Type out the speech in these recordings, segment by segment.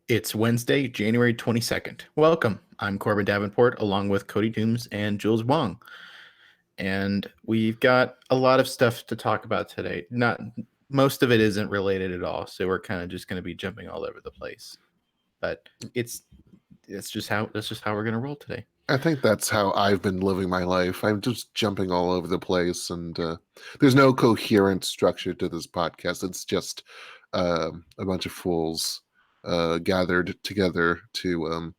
It's Wednesday, January 22nd. Welcome. I'm Corbin Davenport along with Cody Dooms and Jules Wong. And we've got a lot of stuff to talk about today. Not most of it isn't related at all, so we're kind of just going to be jumping all over the place. But it's just how we're going to roll today. I think that's how I've been living my life. I'm just jumping all over the place, and there's no coherent structure to this podcast. It's just a bunch of fools gathered together to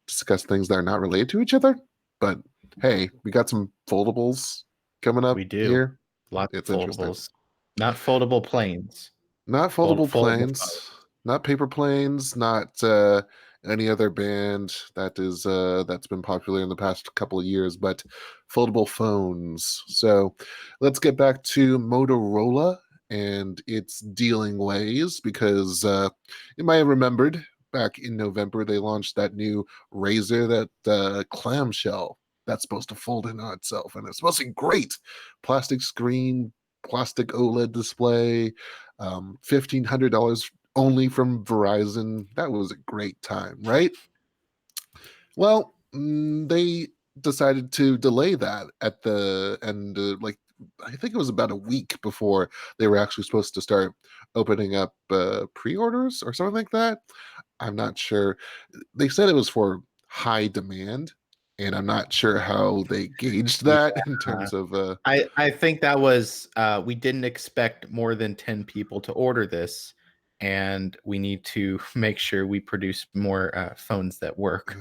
discuss things that are not related to each other. But hey, we got some foldables coming We up do. here. Lots of It's interesting. foldables. Not foldable planes. Not foldable Foldable planes, not paper planes, not any other band that's been popular in the past couple of years, but foldable phones. So let's get back to Motorola and its dealing ways, because you might have remembered back in November they launched that new Razr, that clamshell that's supposed to fold in on itself, and it's supposed to be great. Plastic screen, plastic OLED display, $1,500 only from Verizon. That was a great time, right? Well, they decided to delay that at the end, I think it was about a week before they were actually supposed to start opening up pre-orders or something like that. I'm not sure. They said it was for high demand, and I'm not sure how they gauged Yeah. that in terms of I think that was we didn't expect more than 10 people to order this, and we need to make sure we produce more phones that work.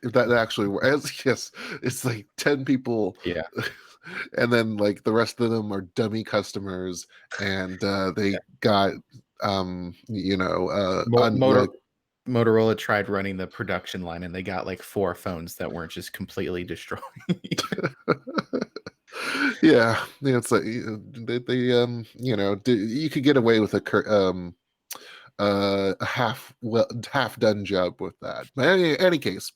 if that actually works. Yes, it's like 10 people, Yeah. and then like the rest of them are dummy customers, and they got Mo- Motor Motorola tried running the production line and they got like 4 phones that weren't just completely destroyed. yeah, it's like they you could get away with a half done job with that. But any case,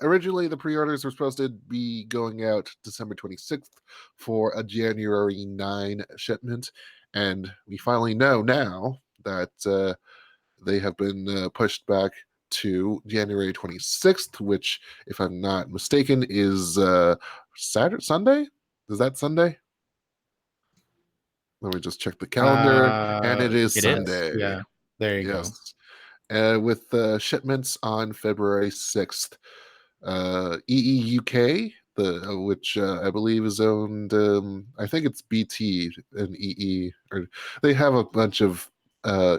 originally, the pre-orders were supposed to be going out December 26th for a January 9 shipment, and we finally know now that they have been pushed back to January 26th, which, if I'm not mistaken, is Sunday? Is that Sunday? Let me just check the calendar, and it is It is. Yes, Sunday. yeah. There you go. Yes. With shipments on February 6th. EEUK, which I believe is owned, I think it's BT and EE, or they have a bunch of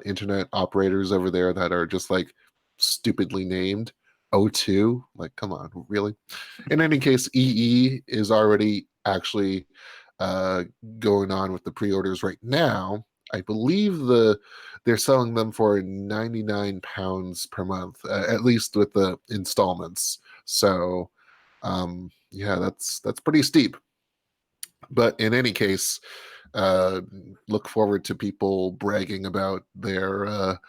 internet operators over there that are just like stupidly named. O2, like, come on, really? In any case, EE is already actually uh, going on with the pre-orders right now. I believe they're selling them for £99 per month, at least with the installments. So, yeah, that's pretty steep. But in any case, uh, look forward to people bragging about their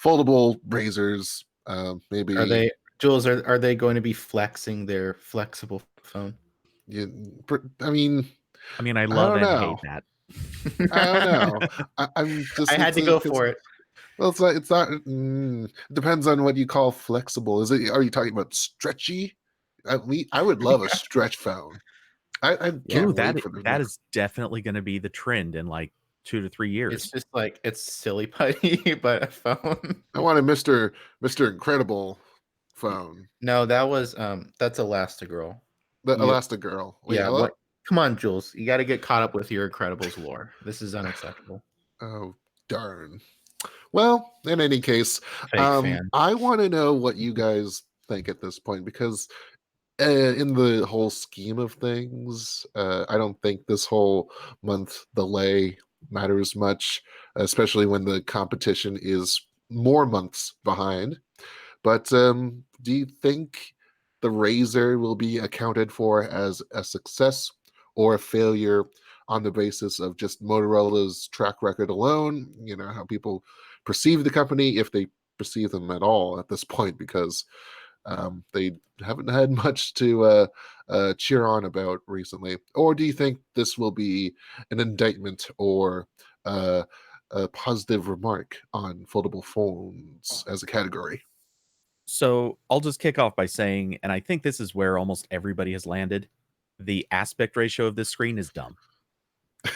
foldable razors. Are Maybe they Jules, are they going to be flexing their flexible phone? I mean, I I love don't and hate know. that. I don't know. I'm I just had it's to go because for it. well, it's not. Depends on what you call flexible. Is it? Are you talking about stretchy? I would love a stretch phone. I Yeah. Ooh, can't wait for the that is definitely going to be the trend in like 2 to 3 It's years. just like it's silly putty, but a phone. I want a Mister Incredible phone. No, that's Elastigirl. The You Elastigirl. Wait, Yeah, what come on, Jules. You gotta get caught up with your Incredibles lore. This is unacceptable. oh darn. Well, in any case, Fake fan. I want to know what you guys think at this point, because in the whole scheme of things, I don't think this whole month delay matters much, especially when the competition is more months behind. But do you think the Razor will be accounted for as a success or a failure on the basis of just Motorola's track record alone? You know, how people perceive the company, if they perceive them at all at this point, because they haven't had much to cheer on about recently. Or do you think this will be an indictment or uh, a positive remark on foldable phones as a category? So I'll just kick off by saying, and I think this is where almost everybody has landed, the aspect ratio of this screen is dumb.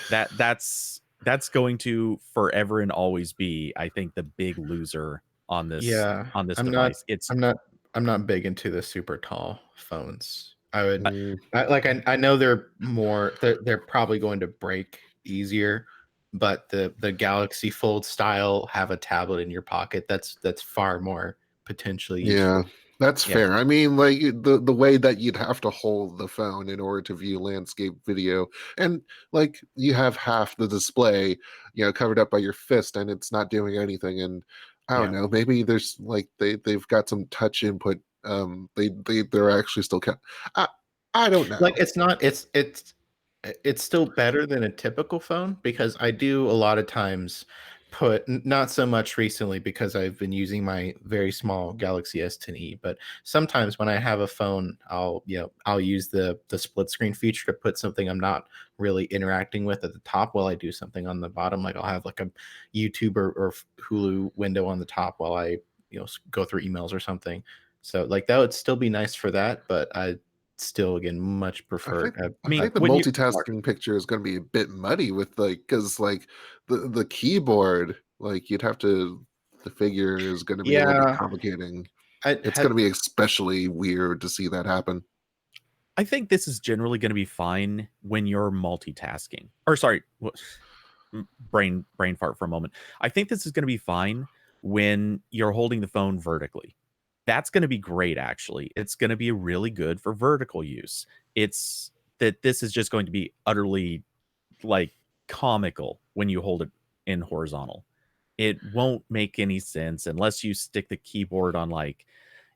That's going to forever and always be, I think, the big loser on this Yeah, I'm not. device. It's I'm not. I'm not big into the super tall phones. I would Mm, I know they're more. They're probably going to break easier, but the Galaxy Fold style have a tablet in your pocket. That's far more potentially yeah, useful. that's yeah. fair. I mean, like the way that you'd have to hold the phone in order to view landscape video, and like you have half the display, covered up by your fist, and it's not doing anything. And I don't Yeah. know, maybe there's like they've got some touch input. They're actually still. I I don't know. Like it's not it's still better than a typical phone because I do a lot of times not so much recently because I've been using my very small Galaxy S10e, but sometimes when I have a phone, I'll use the split screen feature to put something I'm not really interacting with at the top while I do something on the bottom. Like I'll have like a YouTube or Hulu window on the top while I go through emails or something. So like that would still be nice for that, but I still again much I think prefer I I mean, think the when you multitasking picture is going to be a bit muddy with like because like the keyboard like you'd have to figure is going to be a little bit yeah. complicating. I It's going had to be especially weird to see that happen. I think this is generally going to be fine when you're multitasking. Or sorry, brain fart for a moment. I think this is going to be fine when you're holding the phone vertically. That's going to be great actually. It's going to be really good for vertical use. It's that this is just going to be utterly like comical when you hold it in horizontal. It won't make any sense unless you stick the keyboard on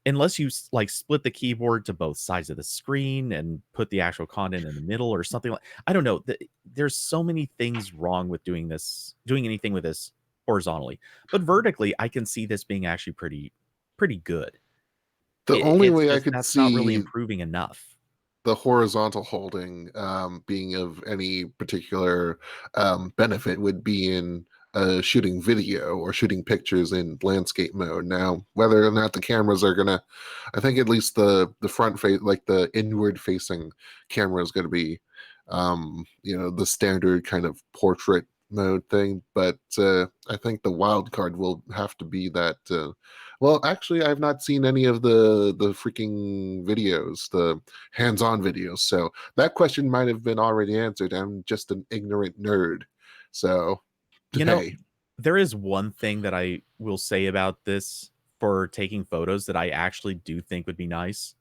unless you like split the keyboard to both sides of the screen and put the actual content in the middle or something like I don't know. There's so many things wrong with doing anything with this horizontally. But vertically, I can see this being actually pretty good. The only It's way I just could that's not really see improving enough. the horizontal holding being of any particular benefit would be in shooting video or shooting pictures in landscape mode. Now, whether or not the cameras are gonna, I think at least the front face, like the inward facing camera, is gonna be, the standard kind of portrait mode thing. But I think the wild card will have to be that. Well, actually, I've not seen any of the freaking videos, the hands-on videos. So that question might have been already answered. I'm just an ignorant nerd. So You know, hey, there is one thing that I will say about this for taking photos that I actually do think would be nice.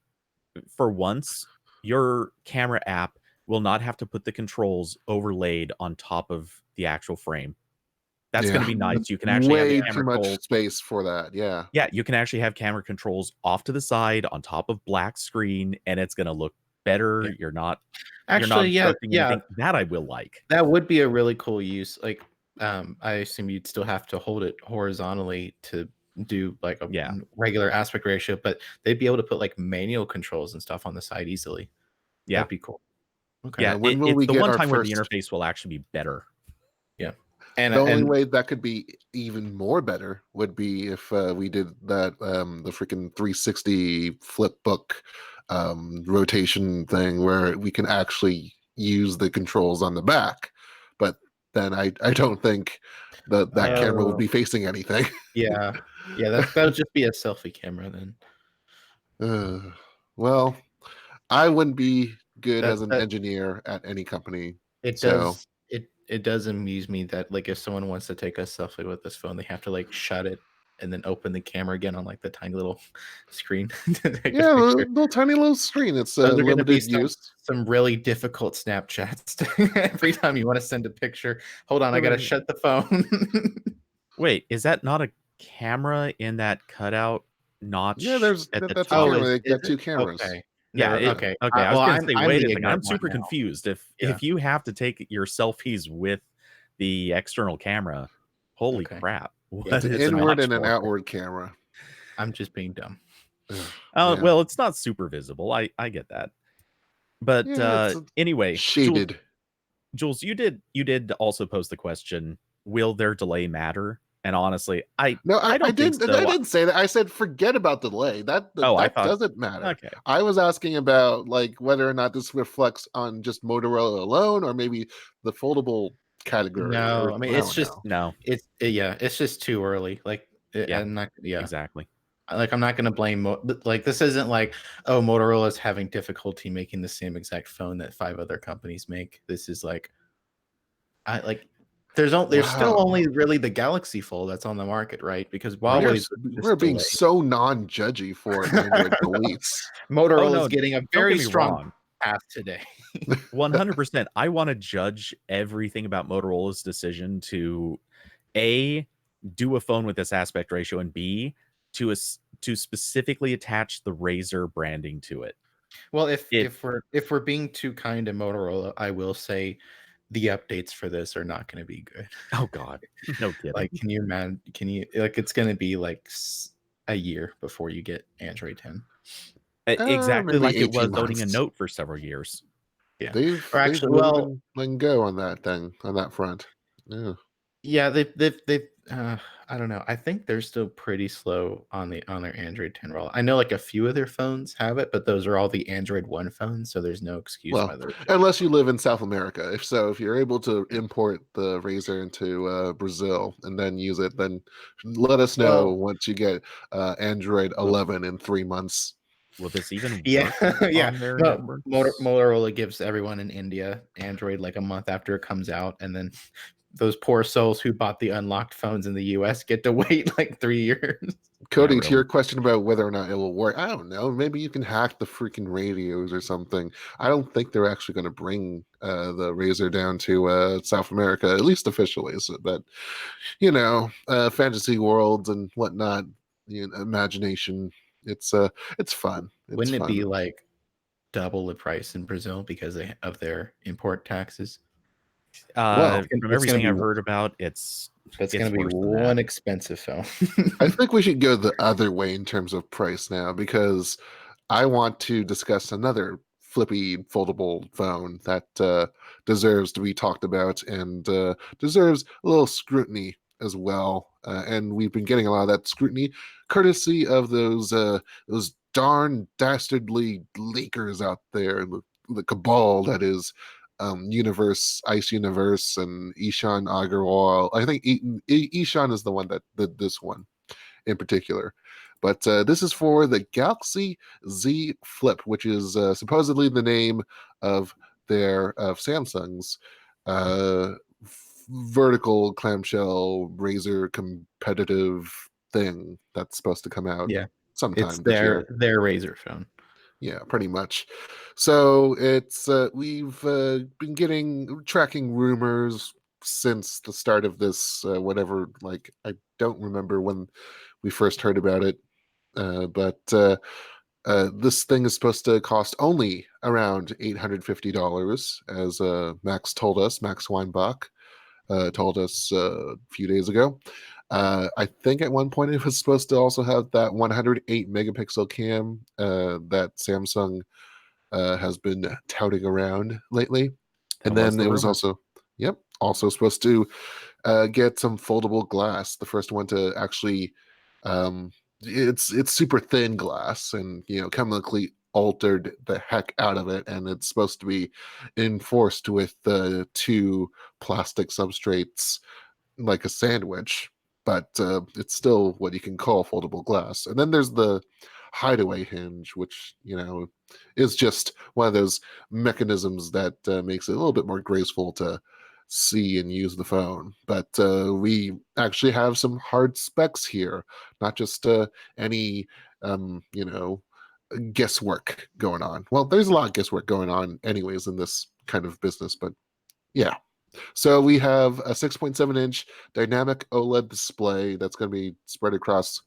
For once, your camera app will not have to put the controls overlaid on top of the actual frame. That's going to yeah, be nice. that's You can actually have way too camera much controls. space for that. Yeah. Yeah, you can actually have camera controls off to the side on top of black screen, and it's going to look better. yeah. You're not Actually, obstructing anything. That I will like. that would be a really cool use. Like, I assume you'd still have to hold it horizontally to do like a Yeah, regular aspect ratio, but they'd be able to put like manual controls and stuff on the side easily. yeah, That'd be cool. Okay. yeah. When will It's we the get one our time where the first? interface will actually be better. Yeah. And The only and way that could be even more better would be if we did that the freaking 360 flip book rotation thing where we can actually use the controls on the back. But then I don't think that camera would oh be facing anything. yeah. Yeah, that would just be a selfie camera then. Uh, well, I wouldn't be good as an That engineer at any company. it So does it does amuse me that like if someone wants to take a selfie with this phone, they have to like shut it and then open the camera again on like the tiny little screen to take a yeah, picture. little tiny little screen. It's Those are going to be limited use. some really difficult Snapchats every time you want to send a picture. Hold on, I got to shut the phone. Wait, is that not a camera in that cutout Yeah, notch there's at the that's a Oh, top? camera. They is got it? two cameras. Okay. Yeah, Never. Yeah. Okay. okay. I was Well, gonna say, I'm wait the a second. I'm ignorant one super now. confused. Yeah. If you have to take your selfies with the external camera, holy Okay. crap! Yeah. What It's an is a inward notch and an for? outward camera. I'm just being dumb. Ugh, Oh, yeah. well, it's not super visible. I get that. But Yeah, it's anyway, Jules, shaded. you did also pose the question, will their delay matter? And honestly, I I don't think didn't. I so. didn't say that. I said forget about delay. I That thought, doesn't matter. okay. I was asking about like whether or not this reflects on just Motorola alone, or maybe the foldable category. No, Or I mean I it's don't just know. No. it's just too early. Like Yeah. I'm not Exactly. like I'm not gonna blame like this isn't like, oh, Motorola's having difficulty making the same exact phone that 5 other companies make. This is like I like there's still Wow. only really the Galaxy Fold that's on the market, right? Because We are Huawei's we're just being delayed. so non-judgy for Android deletes. Oh Motorola's no, getting a don't get very me strong wrong. path today. 100%. I want to judge everything about Motorola's decision to A, do a phone with this aspect ratio, and B, to specifically attach the Razer branding to it. Well, It if we're being too kind to Motorola, I will say the updates for this are not going to be good. Oh God, no kidding. Like, can you imagine? Can you like? It's going to be like a year before you get Android 10. Exactly Maybe like it 18 was owning a months. Note for several years. Yeah, or They've actually, really well, been letting go on that thing, on that front. Yeah. yeah, they've I don't know. I think they're still pretty slow on their Android 10 roll. I know like a few of their phones have it, but those are all the Android 1 phones, so there's no excuse why Well, those. unless you live in South America. If so, if you're able to import the Razer into Brazil and then use it, then let us know Well, once you get Android Will 11 in 3 months. will this even yeah, work yeah. on their networks? Motorola gives everyone in India Android like a month after it comes out, and then those poor souls who bought the unlocked phones in the US get to wait like 3 years. Yeah, Cody, to really. your question about whether or not it will work, I don't know. Maybe you can hack the freaking radios or something. I don't think they're actually going to bring the Razer down to South America, at least officially. So, but fantasy worlds and whatnot, imagination. It's fun. It's Wouldn't it fun. be like double the price in Brazil because of their import taxes? Well, From It's gonna everything be I've heard about, it's that's gonna be worse than that. one expensive phone. I think we should go the other way in terms of price now because I want to discuss another flippy foldable phone that deserves to be talked about and deserves a little scrutiny as well. And we've been getting a lot of that scrutiny courtesy of those darn dastardly leakers out there, the cabal that is Ice Universe, and Ishan Agarwal. I think Ishan is the one that did this one in particular. But this is for the Galaxy Z Flip, which is supposedly the name of Samsung's uh, vertical clamshell Razer competitive thing that's supposed to come out Yeah, it's sometime this year. their Razer phone. Yeah, pretty much. So it's we've been tracking rumors since the start of this whatever, like I don't remember when we first heard about it, but this thing is supposed to cost only around $850, as Max Weinbach told us a few days ago. I think at one point it was supposed to also have that 108 megapixel cam that Samsung has been touting around lately. That And was then the it was rumor. also supposed to get some foldable glass. The first one to actually, it's super thin glass, and chemically altered the heck out of it, and it's supposed to be enforced with two plastic substrates like a sandwich, but it's still what you can call foldable glass. And then there's the hideaway hinge, which is just one of those mechanisms that makes it a little bit more graceful to see and use the phone. But we actually have some hard specs here, not just any guesswork going on. Well, there's a lot of guesswork going on anyways in this kind of business, but yeah. So we have a 6.7-inch dynamic OLED display that's going to be spread across.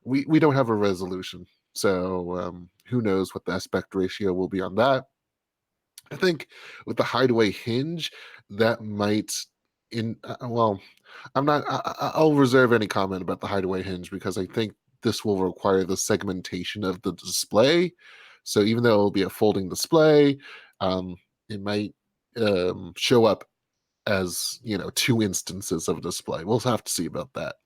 We don't have a resolution, so who knows what the aspect ratio will be on that. I think with the hideaway hinge, that might well, I'm not. I'll reserve any comment about the hideaway hinge because I think this will require the segmentation of the display. So even though it'll be a folding display, it might show up as, two instances of a display. We'll have to see about that.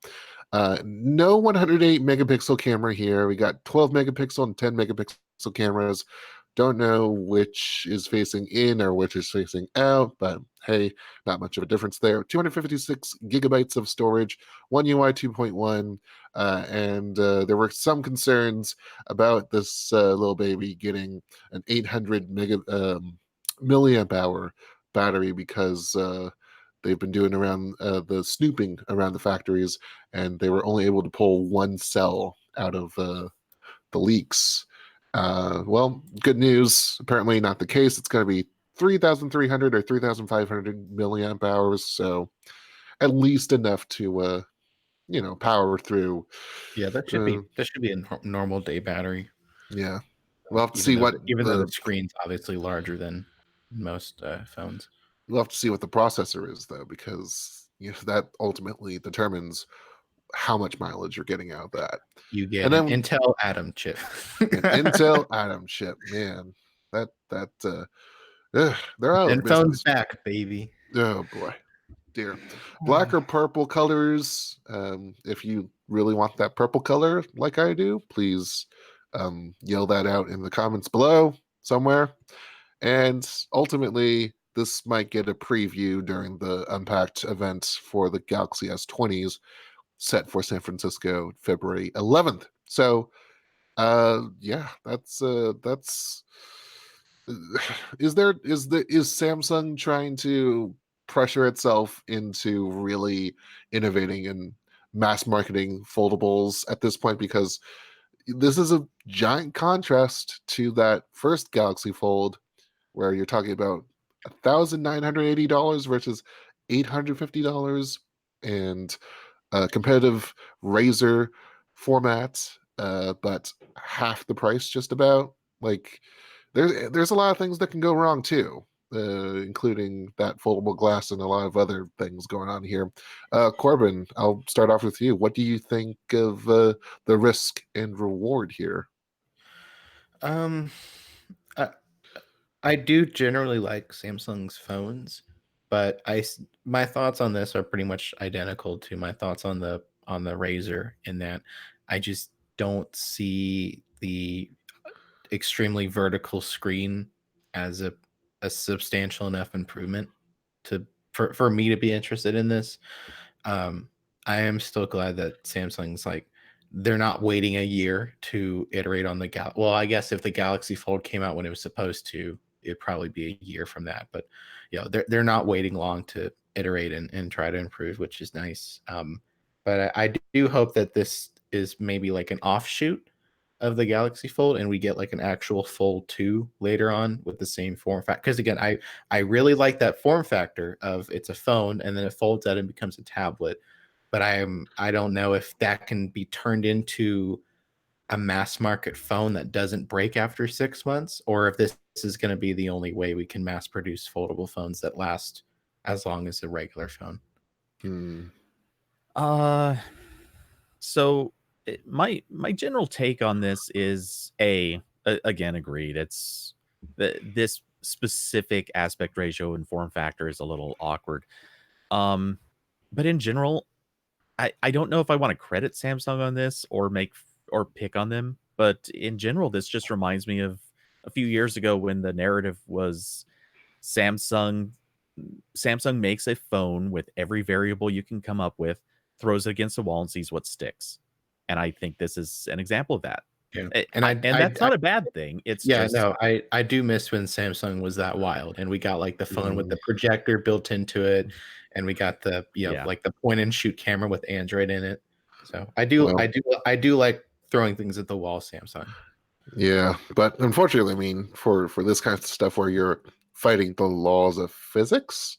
No 108 megapixel camera here. We got 12 megapixel and 10 megapixel cameras. Don't know which is facing in or which is facing out, but hey, not much of a difference there. 256 gigabytes of storage, One UI 2.1, and there were some concerns about this little baby getting an 800 milliamp hour battery because they've been doing around the snooping around the factories, and they were only able to pull one cell out of the leaks. Well, good news. Apparently, not the case. It's going to be 3,300 or 3,500 milliamp hours, so at least enough to power through. Yeah, that should be a normal day battery. Yeah, we'll have to Even see though what even though the screen's obviously larger than most phones. we'll have to see what the processor is, though, because that ultimately determines how much mileage you're getting out of that. You get And an then Intel Atom chip. an Intel Atom chip, man. That they're out And of phone's business. back, baby. Oh boy, dear. Black or purple colors. If you really want that purple color, like I do, please yell that out in the comments below somewhere. And ultimately, this might get a preview during the Unpacked event for the Galaxy S20s set for San Francisco, February 11th. So, yeah, that's is Samsung trying to pressure itself into really innovating and mass marketing foldables at this point, because this is a giant contrast to that first Galaxy Fold where you're talking about $1,980 versus $850, and a competitive Razer format, but half the price just about. Like there's a lot of things that can go wrong too, including that foldable glass and a lot of other things going on here. Corbin, I'll start off with you. What do you think of the risk and reward here? Um, I, I do generally like Samsung's phones, but my thoughts on this are pretty much identical to my thoughts on the Razer, in that I just don't see the extremely vertical screen as a substantial enough improvement to for me to be interested in this. um I am still glad that Samsung's like, they're not waiting a year to iterate on the well, I guess if the Galaxy Fold came out when it was supposed to, it'd probably be a year from that. But they're not waiting long to iterate and try to improve, which is nice. But I do hope that this is maybe like an offshoot of the Galaxy Fold, and we get like an actual Fold 2 later on with the same form factor. Because again, I really like that form factor of it's a phone and then it folds out and becomes a tablet. But I don't know if that can be turned into a mass market phone that doesn't break after 6 months, or if this is going to be the only way we can mass produce foldable phones that last as long as a regular phone. Hmm. So my general take on this is again agreed. It's this specific aspect ratio and form factor is a little awkward. But in general, I don't know if I want to credit Samsung on this or pick on them. But in general, this just reminds me of a few years ago when the narrative was Samsung Samsung makes a phone with every variable you can come up with, throws it against the wall, and sees what sticks. And I think this is an example of that. Yeah, And that's not a bad thing. It's yeah, just no, I do miss when Samsung was that wild, and we got like the phone with the projector built into it, and we got the Yeah. like the point and shoot camera with Android in it. So I do Well, I do like throwing things at the wall, Samsung. yeah, but unfortunately, I mean, for this kind of stuff where you're fighting the laws of physics,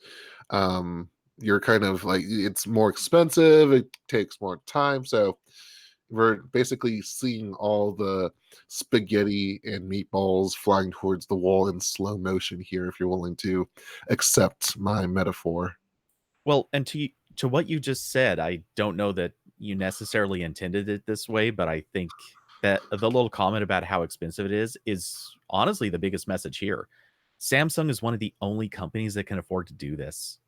um, you're kind of like, it's more expensive, it takes more time, so we're basically seeing all the spaghetti and meatballs flying towards the wall in slow motion here, if you're willing to accept my metaphor. well, and to what you just said, I don't know that you necessarily intended it this way, but I think that the little comment about how expensive it is honestly the biggest message here. Samsung is one of the only companies that can afford to do this.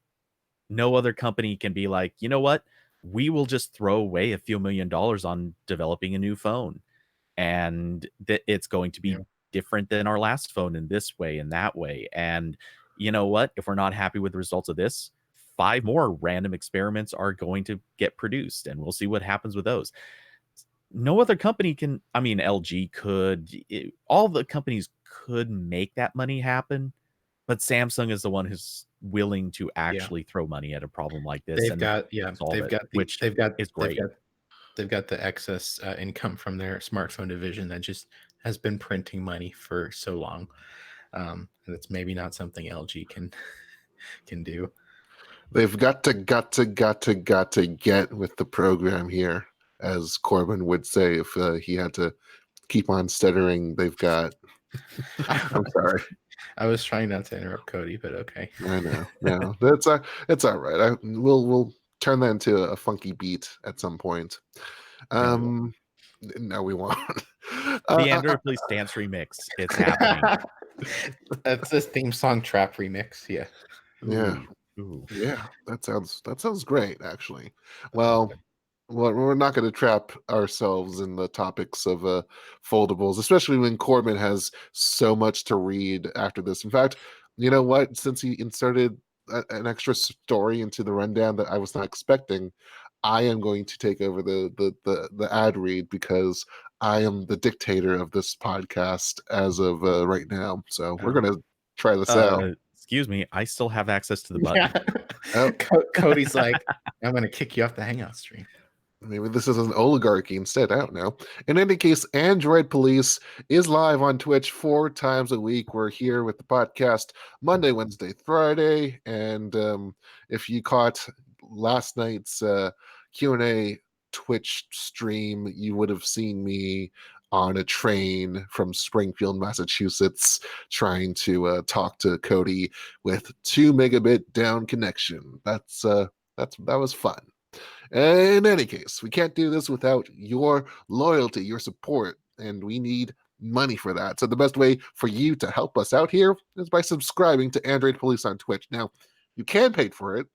No other company can be like, you know what? We will just throw away a few $1 million on developing a new phone, and that it's going to be Yeah. different than our last phone in this way and that way. And you know what? If we're not happy with the results of this, 5 more random experiments are going to get produced, and we'll see what happens with those. No other company can. I mean, LG could. All the companies could make that money happen, but Samsung is the one who's willing to actually throw money at a problem like this They've and got solve it, which is great. they've got the excess income from their smartphone division that just has been printing money for so long. And it's maybe not something LG can do. They've got to get with the program here, as Corbin would say if he had to keep on stuttering. They've got. I'm sorry. I was trying not to interrupt Cody, but okay. I know. No, it's all right. We'll turn that into a funky beat at some point. No, we won't. The Android Police Dance remix. It's happening. That's this theme song trap remix. Yeah. Yeah. Ooh. Yeah, that sounds great, actually. Well, we're not going to trap ourselves in the topics of foldables, especially when Corbin has so much to read after this. In fact, you know what? Since he inserted an extra story into the rundown that I was not expecting, I am going to take over the ad read because I am the dictator of this podcast as of right now. So we're going to try this out. Excuse me, I still have access to the button. Oh. Cody's like, I'm going to kick you off the Hangout stream. Maybe this is an oligarchy instead. I don't know. In any case, Android Police is live on Twitch 4 times a week. We're here with the podcast Monday, Wednesday, Friday. And if you caught last night's Q&A Twitch stream, you would have seen me on a train from Springfield, Massachusetts, trying to talk to Cody with 2 megabit down connection. That was fun. In any case, we can't do this without your loyalty, your support, and we need money for that. So the best way for you to help us out here is by subscribing to Android Police on Twitch. Now, you can pay for it.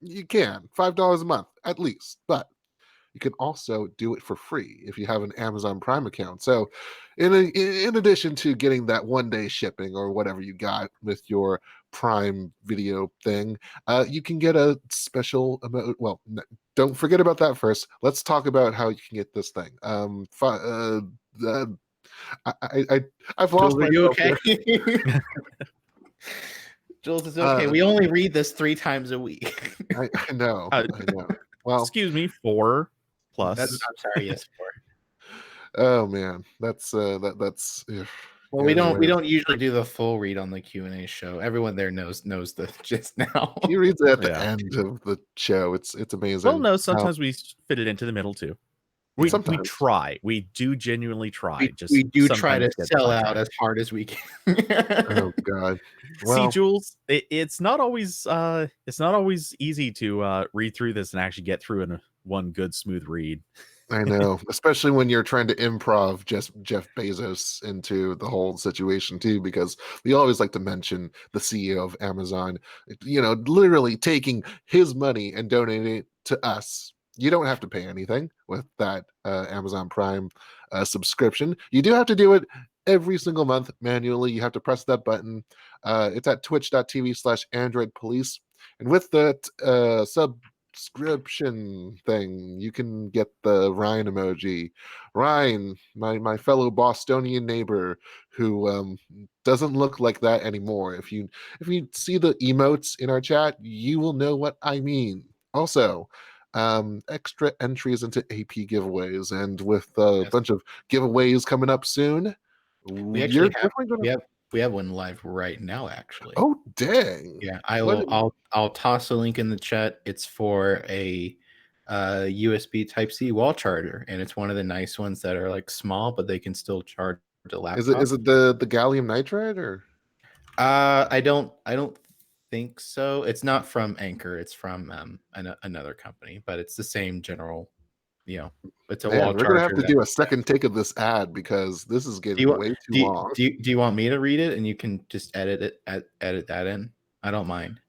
You can. $5 a month, at least. But you can also do it for free if you have an Amazon Prime account. So in addition to getting that 1-day shipping or whatever you got with your Prime Video thing, you can get a special amount. Well, don't forget about that first. Let's talk about how you can get this thing. I've lost Jules, are you myself okay? Jules is okay. We only read this 3 times a week. I know. I know. Well, excuse me, 4 plus. I'm sorry, yes, 4. Oh man, that's Well, anyway. we don't usually do the full read on the Q&A show. Everyone there knows the gist now. He reads it at the end of the show. It's amazing. Well, no, sometimes we fit it into the middle too. We try. We do genuinely try. We do try to sell out as hard as we can. Oh God! Well, see, Jules, it's not always easy to read through this and actually get through in one good smooth read. I know, especially when you're trying to improv Jeff Bezos into the whole situation too, because we always like to mention the CEO of Amazon, literally taking his money and donating it to us. You don't have to pay anything with that Amazon Prime subscription. You do have to do it every single month manually. You have to press that button. It's at twitch.tv/Android Police. And with that subscription thing, you can get the Ryan emoji. Ryan, my fellow Bostonian neighbor who doesn't look like that anymore. If you see the emotes in our chat, you will know what I mean. Also, extra entries into AP giveaways, and with a bunch of giveaways coming up soon. We have one live right now, actually. Oh dang! Yeah, I'll toss a link in the chat. It's for a USB Type-C wall charger, and it's one of the nice ones that are like small, but they can still charge a laptop. Is it the gallium nitride or? I don't think so. It's not from Anchor. It's from another company, but it's the same general. It's a wall charger. We're gonna have to do a second take of this ad because this is getting way too long. Do you want me to read it and you can just edit that in? I don't mind.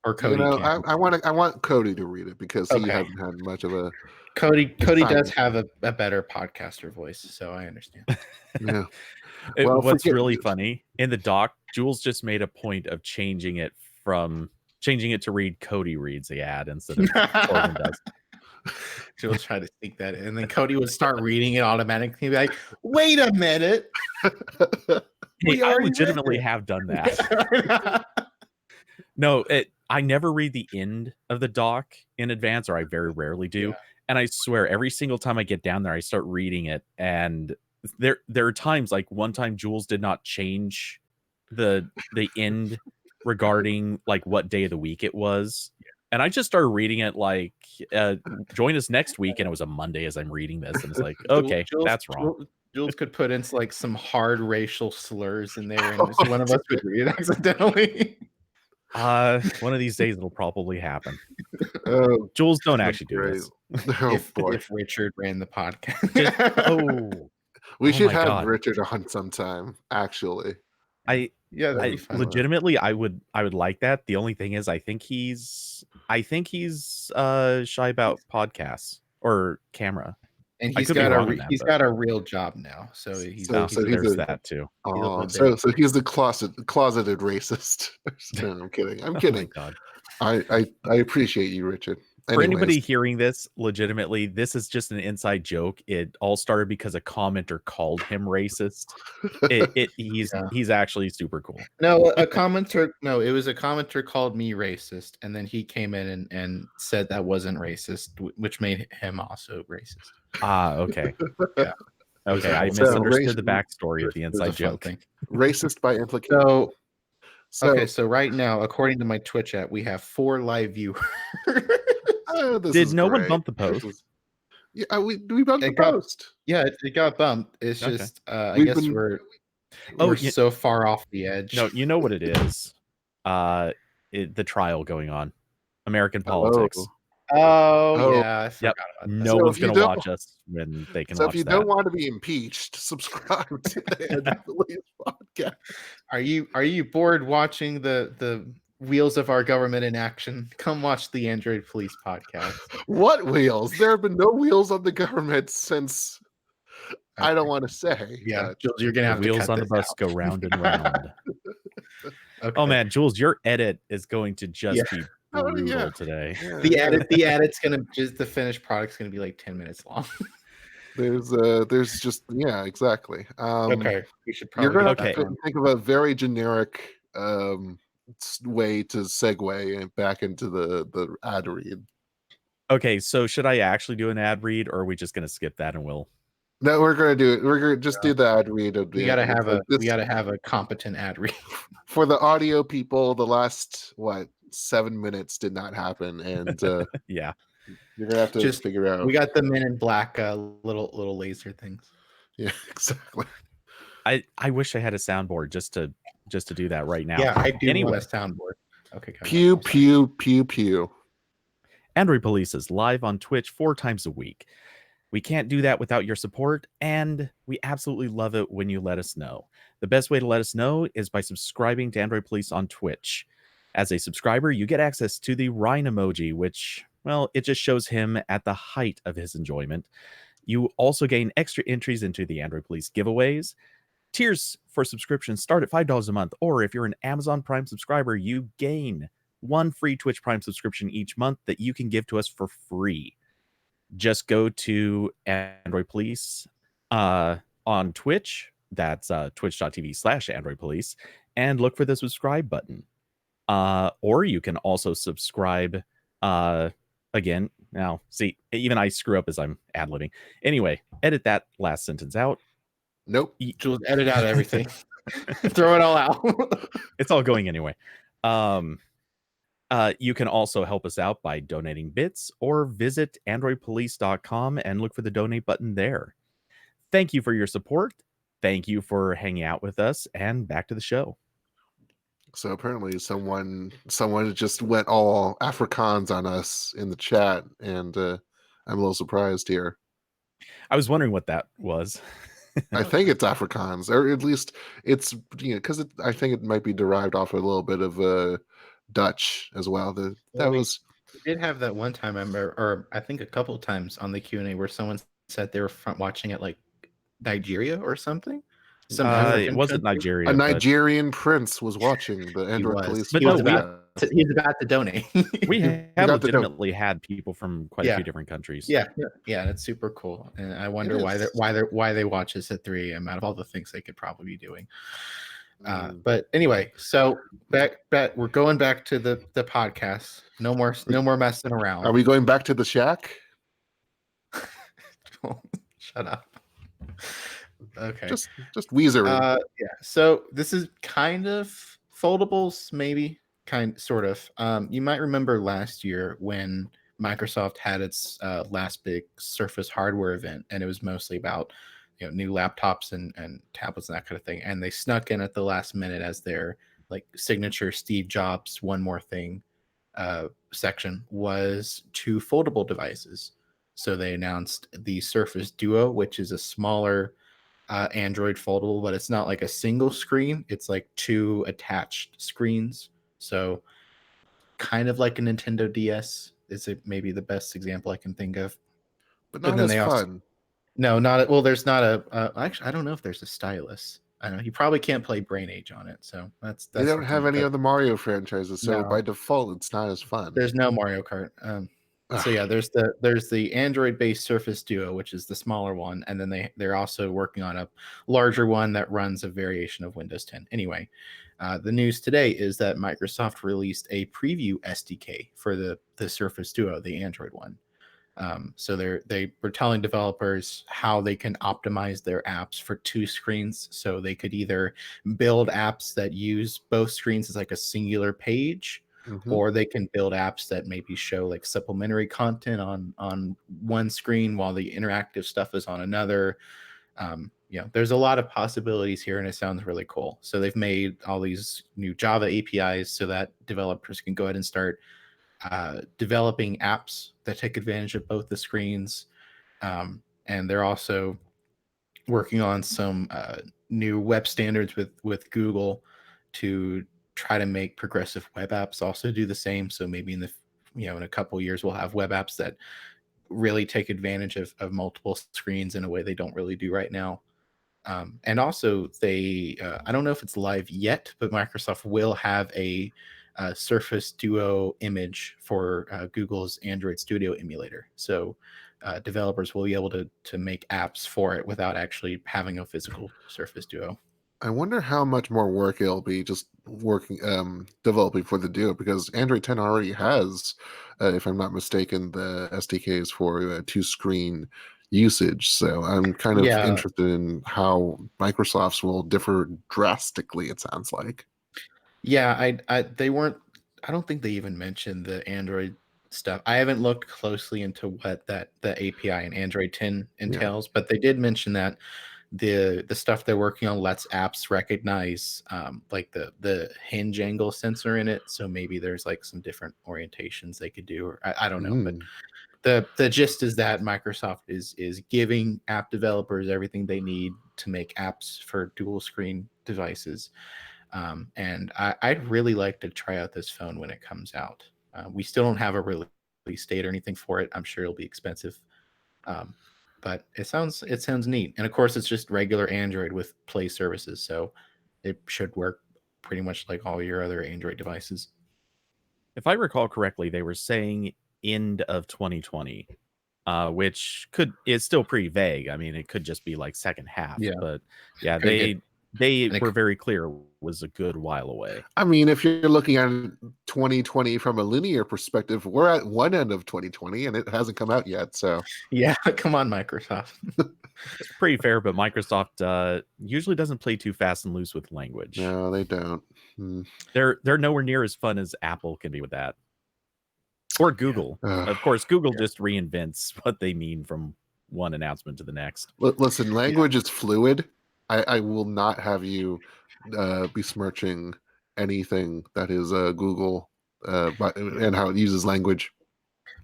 or Cody can. I want Cody to read it because he Okay. hasn't had much of a Cody does assignment. have a better podcaster voice, so I understand. Yeah. Well, What's really funny in the doc, Jules just made a point of changing it to read Cody reads the ad instead of Corbin does. Jules tried to sneak that in, and then Cody would start reading it automatically. He'd be like, "Wait a minute, Hey, I legitimately have done that. No, I never read the end of the doc in advance, or I very rarely do. Yeah. And I swear, every single time I get down there, I start reading it, and there are times, like one time, Jules did not change the end regarding like what day of the week it was, and I just started reading it like, join us next week, and it was a Monday as I'm reading this, and it's like, okay, that's wrong. Jules could put in like some hard racial slurs in there, and one of us would read it accidentally. One of these days it'll probably happen. Oh, Jules, don't actually do great. this. If Richard ran the podcast. We should my have God. Richard on sometime, actually. Yeah, that'd be fun. Legitimately, I would like that. The only thing is, I think he's shy about podcasts or camera. And I he's could be got wrong on that, but got a real job now, so he's there's that too. So he's the closeted racist. No, I'm kidding. I'm kidding. Oh my God. I appreciate you, Richard. For anybody hearing this, legitimately, this is just an inside joke. It all started because a commenter called him racist. He's actually super cool. No, it was a commenter called me racist, and then he came in and said that wasn't racist, which made him also racist. Okay. Yeah. Okay, I misunderstood the backstory of the inside joke. Thing. Racist by implication. So right now, according to my Twitch app, we have 4 live viewers. Did no one bump the post? Yeah, we bumped the post. Yeah, it got bumped. It's just I guess we're so far off the edge. No, you know what it is. The trial going on. American politics. Yeah, I forgot about that. No one's going to watch us when they can watch that. So if you don't want to be impeached, subscribe to the Android Police podcast. Are you bored watching the wheels of our government in action? Come watch the Android Police podcast. What wheels? There have been no wheels on the government since I don't want to say. Yeah, Jules, you're gonna have wheels to on the bus go round and round. Okay. Oh man, Jules, your edit is going to just be brutal today. Yeah. The finished product's gonna be like 10 minutes long. There's just exactly. Okay, we should probably. You're gonna have to think of a very generic way to segue back into the ad read. Okay, so should I actually do an ad read, or are we just gonna skip that and we'll? No, we're gonna do it. We're gonna just do the ad read. We gotta have a competent ad read. For the audio people, the last 7 minutes did not happen, and yeah, you're gonna have to just figure out. We got the Men in Black little laser things. Yeah, exactly. I wish I had a soundboard just to do that right now. Yeah, I do want a soundboard. Okay. Pew pew pew pew. Android Police is live on Twitch 4 times a week. We can't do that without your support, and we absolutely love it when you let us know. The best way to let us know is by subscribing to Android Police on Twitch. As a subscriber, you get access to the Rhine emoji, which, well, it just shows him at the height of his enjoyment. You also gain extra entries into the Android Police giveaways. Tiers for subscriptions start at $5 a month, or if you're an Amazon Prime subscriber, you gain 1 free Twitch Prime subscription each month that you can give to us for free. Just go to Android Police on Twitch. That's twitch.tv/Android Police, and look for the subscribe button. Or you can also subscribe again. Now, see, even I screw up as I'm ad-libbing. Anyway, edit that last sentence out. Nope. Jules, edit out everything. Throw it all out. It's all going anyway. You can also help us out by donating bits or visit androidpolice.com and look for the donate button there. Thank you for your support. Thank you for hanging out with us, and back to the show. So apparently someone just went all Afrikaans on us in the chat, and I'm a little surprised here. I was wondering what that was. I think it's Afrikaans, or at least it's because I think it might be derived off a little bit of Dutch as well. That Well, was we did have that one time, I remember, or I think a couple of times on the Q&A where someone said they were watching it like Nigeria or something, some It African wasn't country. a Nigeria, but Nigerian prince was watching the He Android was. Police. But He no, was Oh we about yeah, he was about to donate. we you have got the dope. legitimately had people from quite a Yeah. few different countries. Yeah, that's super cool. And I wonder It is. why they watch this at 3 a.m. out of all the things they could probably be doing. But Yeah. anyway, so back we're going back to the podcast. No more messing around. Are we going back to the shack? Shut up. Okay. Just Weezering. Yeah. So this is kind of foldables, maybe sort of. You might remember last year when Microsoft had its last big Surface hardware event, and it was mostly about new laptops and tablets and that kind of thing. And they snuck in at the last minute as their like signature Steve Jobs one more thing section was 2 foldable devices. So they announced the Surface Duo, which is a smaller Android foldable, but it's not like a single screen. It's like 2 attached screens. So kind of like a Nintendo DS is maybe the best example I can think of. But And not then as they also fun. there's not a actually I don't know if there's a stylus. I don't know. You probably can't play Brain Age on it, so that's They don't something have any that of the Mario franchises, so by no. default, it's not as fun. There's no Mario Kart. So yeah, there's the Android-based Surface Duo, which is the smaller one, and then they're also working on a larger one that runs a variation of Windows 10. Anyway, the news today is that Microsoft released a preview SDK for the Surface Duo, the Android one. So they were telling developers how they can optimize their apps for 2 screens. So they could either build apps that use both screens as like a singular page, Mhm. or they can build apps that maybe show like supplementary content on one screen while the interactive stuff is on another. There's a lot of possibilities here, and it sounds really cool. So they've made all these new Java APIs so that developers can go ahead and start developing apps that take advantage of both the screens. And they're also working on some new web standards with Google to try to make progressive web apps also do the same. So maybe in a couple of years we'll have web apps that really take advantage of multiple screens in a way they don't really do right now. And also, I don't know if it's live yet, but Microsoft will have a Surface Duo image for Google's Android Studio emulator. So developers will be able to make apps for it without actually having a physical Surface Duo. I wonder how much more work it'll be just working developing for the Duo, because Android 10 already has, if I'm not mistaken, the SDKs for 2 screen usage. So I'm kind of Yeah, interested in how Microsoft's will differ drastically, it sounds like. yeah. They weren't. I don't think they even mentioned the Android stuff. I haven't looked closely into what the API in Android 10 Yeah. entails, but they did mention that the stuff they're working on lets apps recognize like the hinge angle sensor in it. So maybe there's like some different orientations they could do. Or I don't know, but Mm. the gist is that Microsoft is giving app developers everything they need to make apps for dual screen devices. And I'd really like to try out this phone when it comes out. We still don't have a release date or anything for it. I'm sure it'll be expensive. Um, but it sounds neat. And of course, it's just regular Android with Play services, so it should work pretty much like all your other Android devices. If I recall correctly, they were saying end of 2020, which is still pretty vague. I mean, it could just be like second half, Yeah, but yeah, could get they and it, were very clear it was a good while away. I mean, if you're looking at 2020 from a linear perspective, we're at one end of 2020 and it hasn't come out yet. So yeah. Come on, Microsoft. It's pretty fair, but Microsoft usually doesn't play too fast and loose with language. no, they don't. They're nowhere near as fun as Apple can be with that. Or Google. Ugh. Of course, Google just reinvents what they mean from one announcement to the next. Listen, language is fluid. I will not have you besmirching anything that is Google and how it uses language.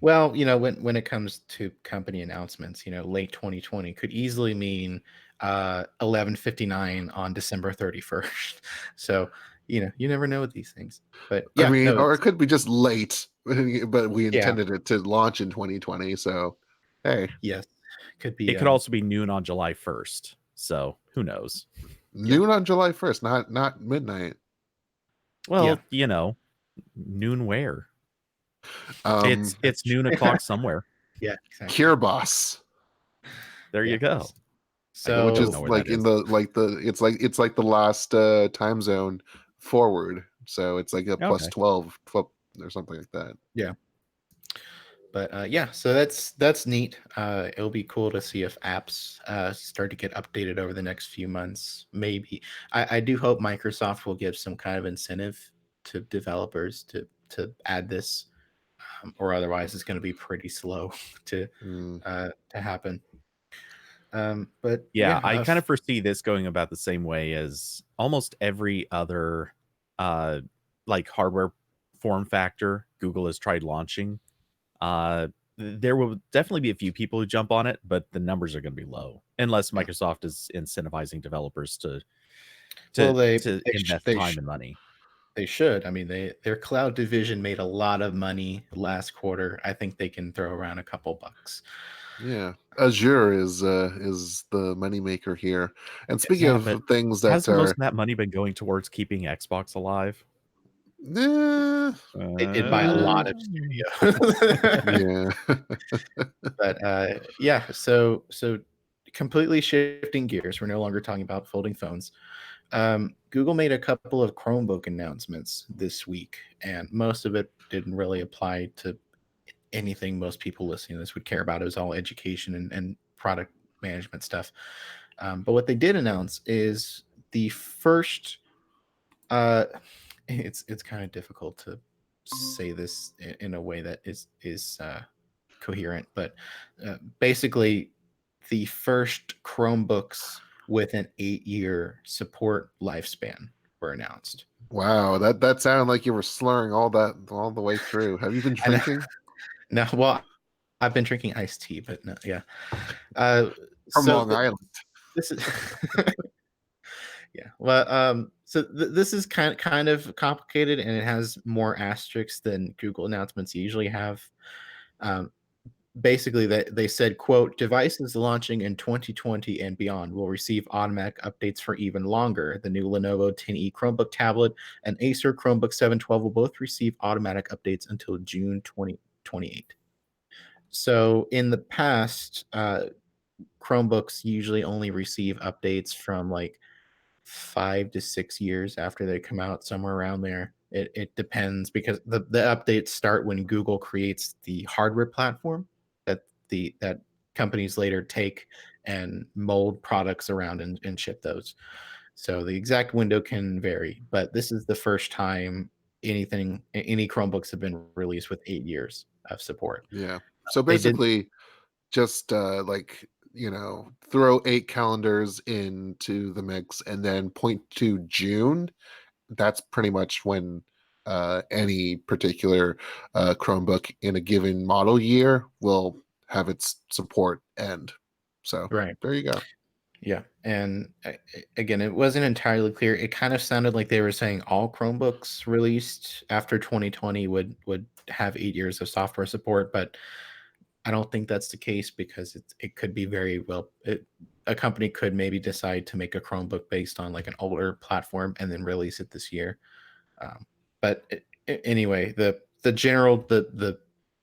Well, when it comes to company announcements, late 2020 could easily mean 11:59 on December 31st. So, you never know with these things. But I yeah, mean, no, or it could be just late, but we yeah, intended it to launch in 2020. So, hey, yes, could be. It could also be noon on July 1st. So who knows? noon on July 1st, not midnight. Well, noon where? Um, It's noon o'clock somewhere. Yeah, exactly. Cure Boss, There you go. which don't is know where like that in is. it's like the last time zone forward. So it's like a plus Okay. 12 or something like that. Yeah. But yeah, so that's neat. It'll be cool to see if apps start to get updated over the next few months. Maybe I do hope Microsoft will give some kind of incentive to developers to add this, or otherwise it's going to be pretty slow to Mm, happen. But Yeah, yeah, I kind of foresee this going about the same way as almost every other uh like hardware form factor Google has tried launching. There will definitely be a few people who jump on it, but the numbers are going to be low unless yeah. Microsoft is incentivizing developers to well invest time and money. they should. I mean, their cloud division made a lot of money last quarter. I think they can throw around a couple bucks. Yeah, Azure is the moneymaker here. And speaking Yeah, but of things that hasn't most are, of that money been going towards keeping Xbox alive? eh, It by a lot of studios. yeah, But yeah, so completely shifting gears. We're no longer talking about folding phones. Google made a couple of Chromebook announcements this week, and most of it didn't really apply to anything most people listening to this would care about. It was all education and product management stuff. But what they did announce is the first. It's kind of difficult to say this in a way that is coherent, but basically, the first Chromebooks with an 8-year support lifespan were announced. wow, that sounded like you were slurring all the way through. Have you been And drinking now, well, I've been drinking iced tea, but no, yeah. Uh, from so Long Island? this is yeah. Well, so this is kind of complicated, and it has more asterisks than Google announcements usually have. Um, Basically, they said, quote, devices launching in 2020 and beyond will receive automatic updates for even longer. The new Lenovo 10e Chromebook tablet and Acer Chromebook 712 will both receive automatic updates until June 2028. So in the past, Chromebooks usually only receive updates from like 5 to 6 years after they come out, somewhere around there. It depends because the updates start when Google creates the hardware platform that companies later take and mold products around and ship those. So the exact window can vary, but this is the first time any Chromebooks have been released with 8 years of support. Yeah. So They did basically, just like throw 8 calendars into the mix and then point to June. That's pretty much when any particular Chromebook in a given model year will have its support end. So right. there you go. Yeah, and again, it wasn't entirely clear. It kind of sounded like they were saying all Chromebooks released after 2020 would have 8 years of software support, but I don't think that's the case because it could be very well. A company could maybe decide to make a Chromebook based on like an older platform and then release it this year. But anyway, the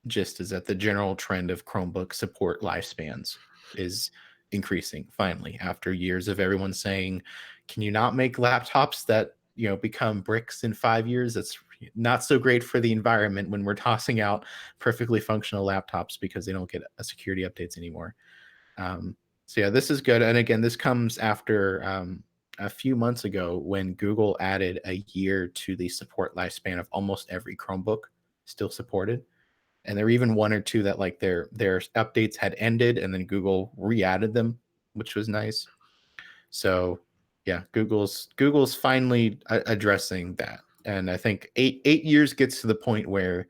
gist is that the general trend of Chromebook support lifespans is increasing finally after years of everyone saying, "Can you not make laptops that become bricks in 5 years?" That's not so great for the environment when we're tossing out perfectly functional laptops because they don't get a security updates anymore. So yeah, this is good. And again, this comes after a few months ago when Google added a year to the support lifespan of almost every Chromebook still supported. And there were even one or two that like their updates had ended and then Google re-added them, which was nice. So yeah, Google's finally addressing that. And I think 8 years gets to the point where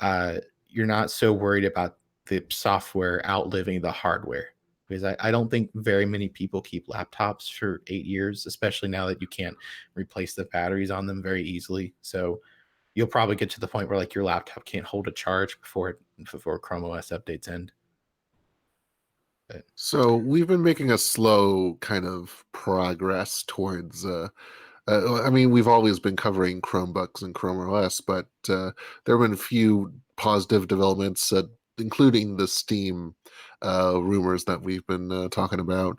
uh, you're not so worried about the software outliving the hardware. because I don't think very many people keep laptops for 8 years, especially now that you can't replace the batteries on them very easily. So you'll probably get to the point where like your laptop can't hold a charge before Chrome OS updates end. But So we've been making a slow kind of progress towards. I mean, we've always been covering Chromebooks and Chrome OS, but there have been a few positive developments, including the Steam rumors that we've been talking about.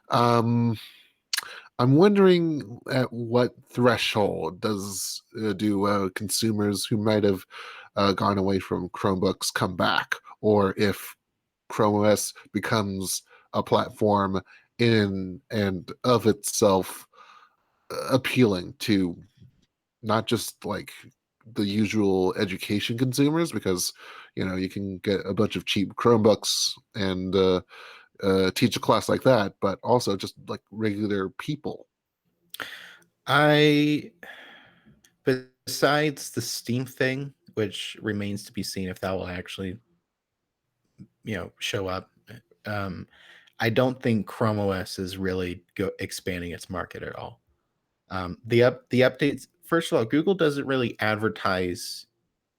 Um, I'm wondering at what threshold do consumers who might have gone away from Chromebooks come back, or if Chrome OS becomes a platform in and of itself appealing to not just like the usual education consumers, because you can get a bunch of cheap Chromebooks and teach a class like that, but also just like regular people. I, besides the Steam thing, which remains to be seen if that will actually, show up. Um, I don't think Chrome OS is really expanding its market at all. The updates. First of all, Google doesn't really advertise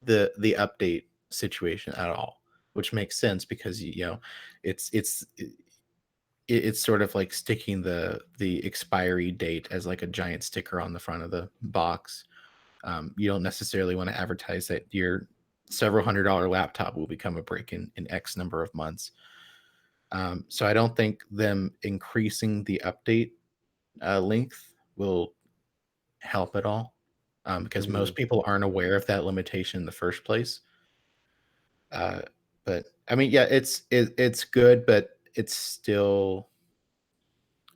the update situation at all, which makes sense because it's sort of like sticking the expiry date as like a giant sticker on the front of the box. You don't necessarily want to advertise that your several $100 laptop will become a brick in X number of months. So I don't think them increasing the update length will help at all, because Mhm. most people aren't aware of that limitation in the first place. Uh, but I mean, yeah, it's good, but it's still.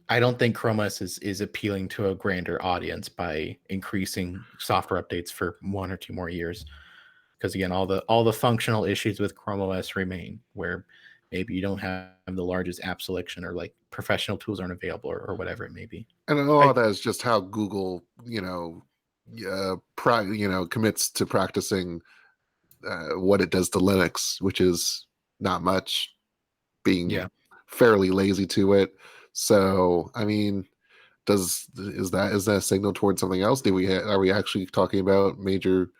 I don't think Chrome OS is appealing to a grander audience by increasing software updates for 1 or 2 more years. Because again, all the functional issues with Chrome OS remain, where maybe you don't have the largest app selection, or like professional tools aren't available, or whatever it may be. And a lot I of that is just how Google, commits to practicing what it does to Linux, which is not much, being Yeah. fairly lazy to it. So, I mean, is that a signal towards something else? Are we actually talking about major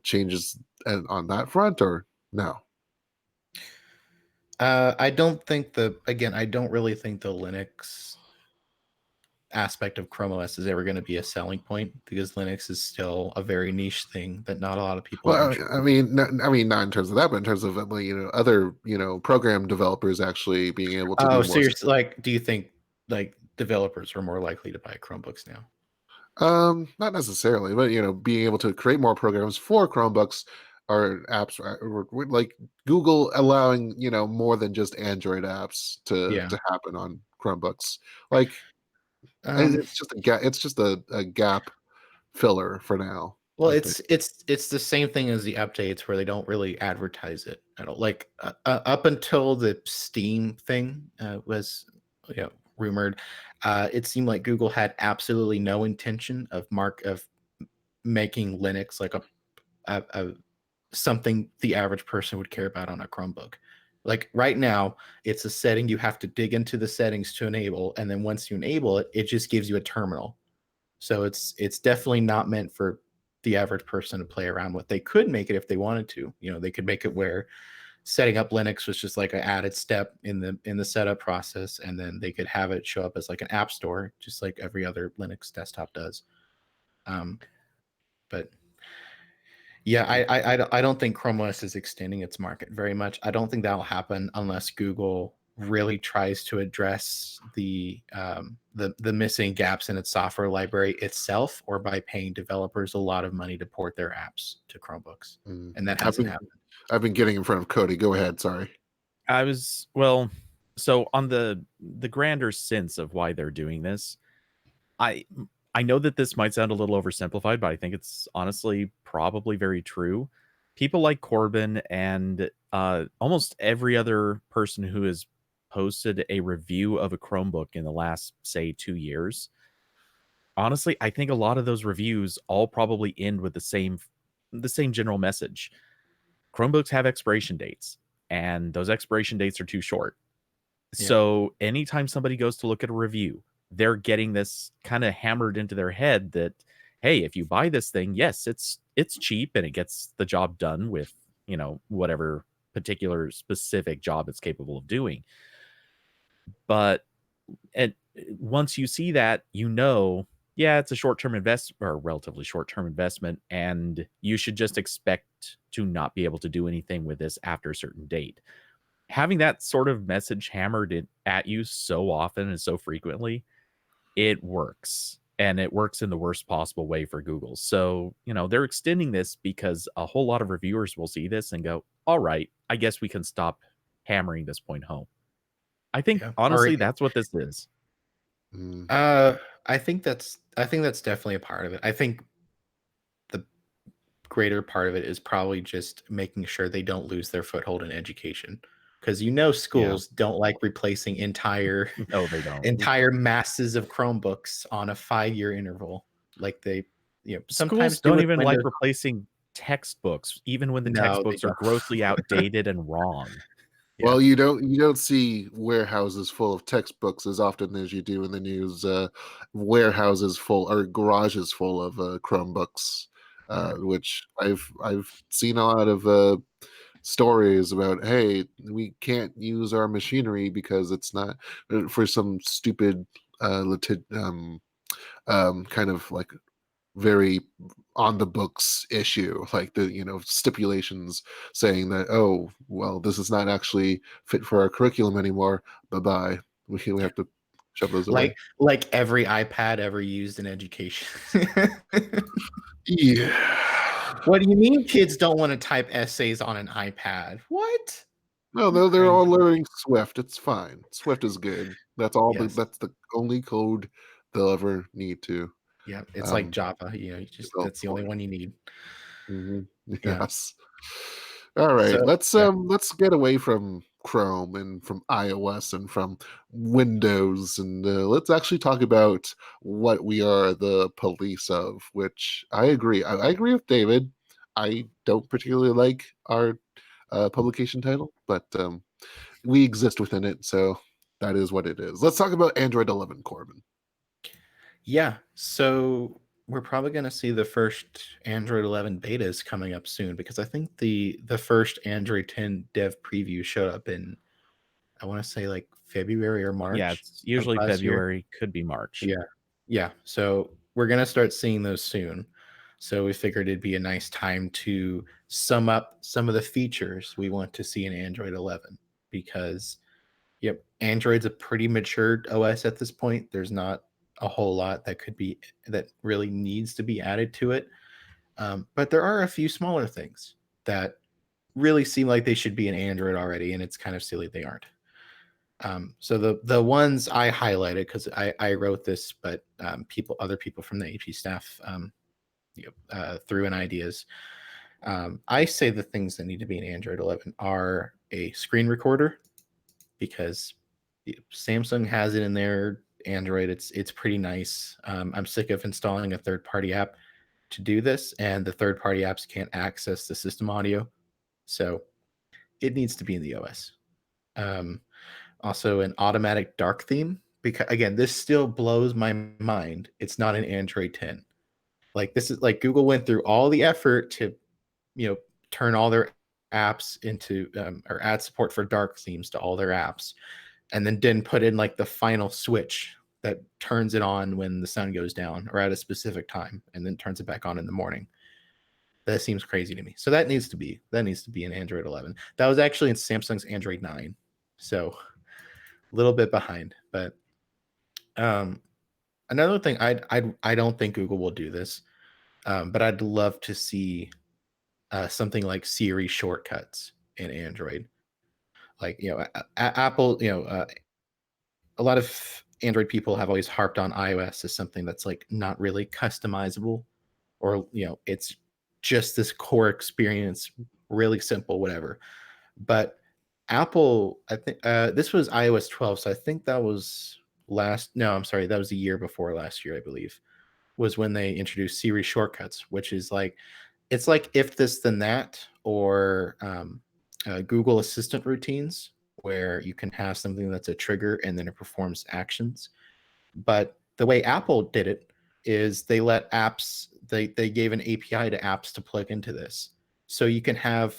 changes on that front, or no? I don't think I don't really think the Linux aspect of Chrome OS is ever going to be a selling point, because Linux is still a very niche thing that not a lot of people are Well, interested I in. mean, not in terms of that, but in terms of other program developers actually being able to Oh, do so more. you're like, do you think like developers are more likely to buy Chromebooks now? Not necessarily, but being able to create more programs for Chromebooks or apps, like Google allowing more than just Android apps to Yeah. happen on Chromebooks. Like Um, it's just a gap. It's just a gap filler for now, well, I think. it's the same thing as the updates, where they don't really advertise it at all. Like up until the Steam thing was, rumored, it seemed like Google had absolutely no intention of making Linux like a something the average person would care about on a Chromebook. Like right now, it's a setting you have to dig into the settings to enable, and then once you enable it, it just gives you a terminal. So it's definitely not meant for the average person to play around with. They could make it if they wanted to. They could make it where setting up Linux was just like an added step in the setup process, and then they could have it show up as like an app store, just like every other Linux desktop does. Um, but yeah, I don't think Chrome OS is extending its market very much. I don't think that'll happen unless Google really tries to address the missing gaps in its software library itself, or by paying developers a lot of money to port their apps to Chromebooks, Mm. and that I've hasn't been happened. I've been getting in front of Cody. Go ahead. Sorry. I was well, so on the grander sense of why they're doing this, I I know that this might sound a little oversimplified, but I think it's honestly probably very true. People like Corbin and almost every other person who has posted a review of a Chromebook in the last, say, 2 years. Honestly, I think a lot of those reviews all probably end with the same general message. Chromebooks have expiration dates, and those expiration dates are too short. So anytime somebody goes to look at a review, they're getting this kind of hammered into their head that, hey, if you buy this thing, yes, it's cheap and it gets the job done with, whatever particular specific job it's capable of doing. But and once you see that, yeah, it's a short-term investment or a relatively short-term investment, and you should just expect to not be able to do anything with this after a certain date. Having that sort of message hammered at you so often and so frequently, it works. And it works in the worst possible way for Google. So, they're extending this because a whole lot of reviewers will see this and go, all right, I guess we can stop hammering this point home. I think honestly, that's what this is. Mm. I think that's definitely a part of it. I think the greater part of it is probably just making sure they don't lose their foothold in education, because schools don't like replacing entire No, they don't. entire masses of Chromebooks on a 5-year interval. Like they, sometimes Schools do don't with even like Windows. replacing textbooks, even when the No, they textbooks are don't. grossly outdated and wrong. Yeah. Well, you don't see warehouses full of textbooks as often as you do in the news. Warehouses full or garages full of Chromebooks, which I've seen a lot of stories about. Hey, we can't use our machinery because it's not for some stupid kind of like very on the books issue, like the stipulations saying that, oh well, this is not actually fit for our curriculum anymore, bye bye, we have to shove those away. Like every iPad ever used in education. Yeah. What do you mean kids don't want to type essays on an iPad? What? No, You they're all crazy. learning Swift. It's fine. Swift is good. Yes. That's the only code they'll ever need to Yeah. It's like um Java. develop That's the for. only one you need. Yeah. Yes. All right, So yeah. let's get away from Chrome and from iOS and from Windows, and let's actually talk about what we are the police of. Which I agree. I agree with David. I don't particularly like our publication title, but we exist within it, so that is what it is. Let's talk about Android 11, Corbin. Yeah. So we're probably going to see the first Android 11 betas coming up soon, because I think the first Android 10 dev preview showed up in, I want to say, like February or Yeah, March it's of usually last year. February, could be March. Yeah. Yeah. So we're going to start seeing those soon. So we figured it'd be a nice time to sum up some of the features we want to see in Android 11, because yep, Android's a pretty mature OS at this point. There's not a whole lot that really needs to be added to it. But there are a few smaller things that really seem like they should be in Android already, and it's kind of silly they aren't. So the ones I highlighted, because I wrote this, but other people from the AP staff threw in ideas. I say the things that need to be in Android 11 are a screen recorder, because Samsung has it in their Android. It's pretty nice. I'm sick of installing a third party app to do this, and the third party apps can't access the system audio, so it needs to be in the OS. Um, Also, an automatic dark theme, because again, this still blows my mind. It's not an Android 10. Like, this is like Google went through all the effort to turn all their apps into or add support for dark themes to all their apps, and then didn't put in like the final switch that turns it on when the sun goes down or at a specific time, and then turns it back on in the morning. That seems crazy to me. So that needs to be in Android 11. That was actually in Samsung's Android 9, so a little bit behind. But um, another thing, I don't think Google will do this, but I'd love to see something like Siri shortcuts in Android. Like, Apple, a lot of Android people have always harped on iOS as something that's like not really customizable, or it's just this core experience, really simple, whatever. But Apple, I think this was iOS 12, so I think that was last. No, I'm sorry, that was the year before last year, I believe, was when they introduced Siri shortcuts, which is like, it's like if this then that, or Google Assistant routines, where you can have something that's a trigger and then it performs actions. But the way Apple did it is they let apps, they gave an API to apps to plug into this. So you can have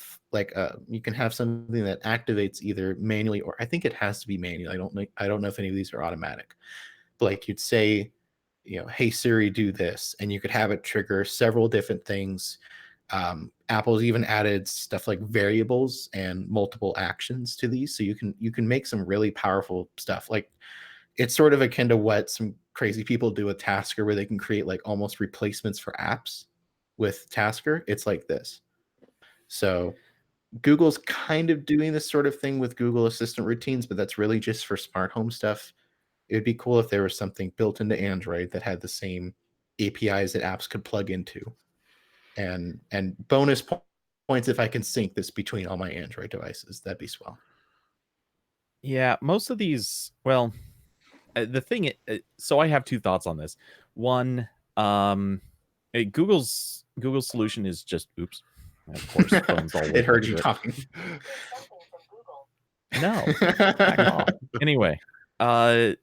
you can have something that activates either manually, or I think it has to be manual. I don't know if any of these are automatic. But like you'd say, hey Siri, do this, and you could have it trigger several different things. Apple's even added stuff like variables and multiple actions to these, so you can make some really powerful stuff. Like it's sort of akin to what some crazy people do with Tasker, where they can create like almost replacements for apps with Tasker. It's like this. So Google's kind of doing this sort of thing with Google Assistant routines, but that's really just for smart home stuff. It'd be cool if there was something built into Android that had the same APIs that apps could plug into. And bonus points if I can sync this between all my Android devices. That'd be swell. Yeah, most of these, well, the thing, so I have two thoughts on this. One, Google's solution is just, oops, of course, phone's all It heard you it. talking. No, back off. Anyway, the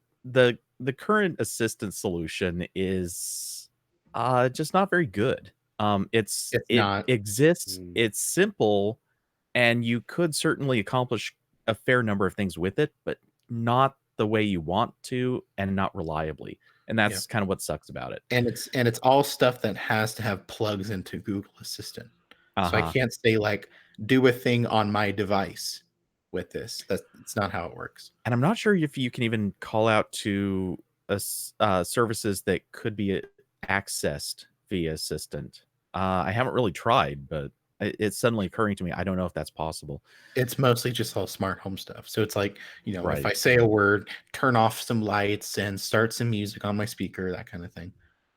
current assistant solution is just not very good. It's it not. exists, it's simple, and you could certainly accomplish a fair number of things with it, but not the way you want to and not reliably. And that's kind of what sucks about it. And it's all stuff that has to have plugs into Google Assistant. So I can't say like do a thing on my device with this. That's not how it works. And I'm not sure if you can even call out to services that could be accessed via Assistant. I haven't really tried, but it's suddenly occurring to me. I don't know if that's possible. It's mostly just all smart home stuff. So it's like, Right. if I say a word, turn off some lights and start some music on my speaker, that kind of thing.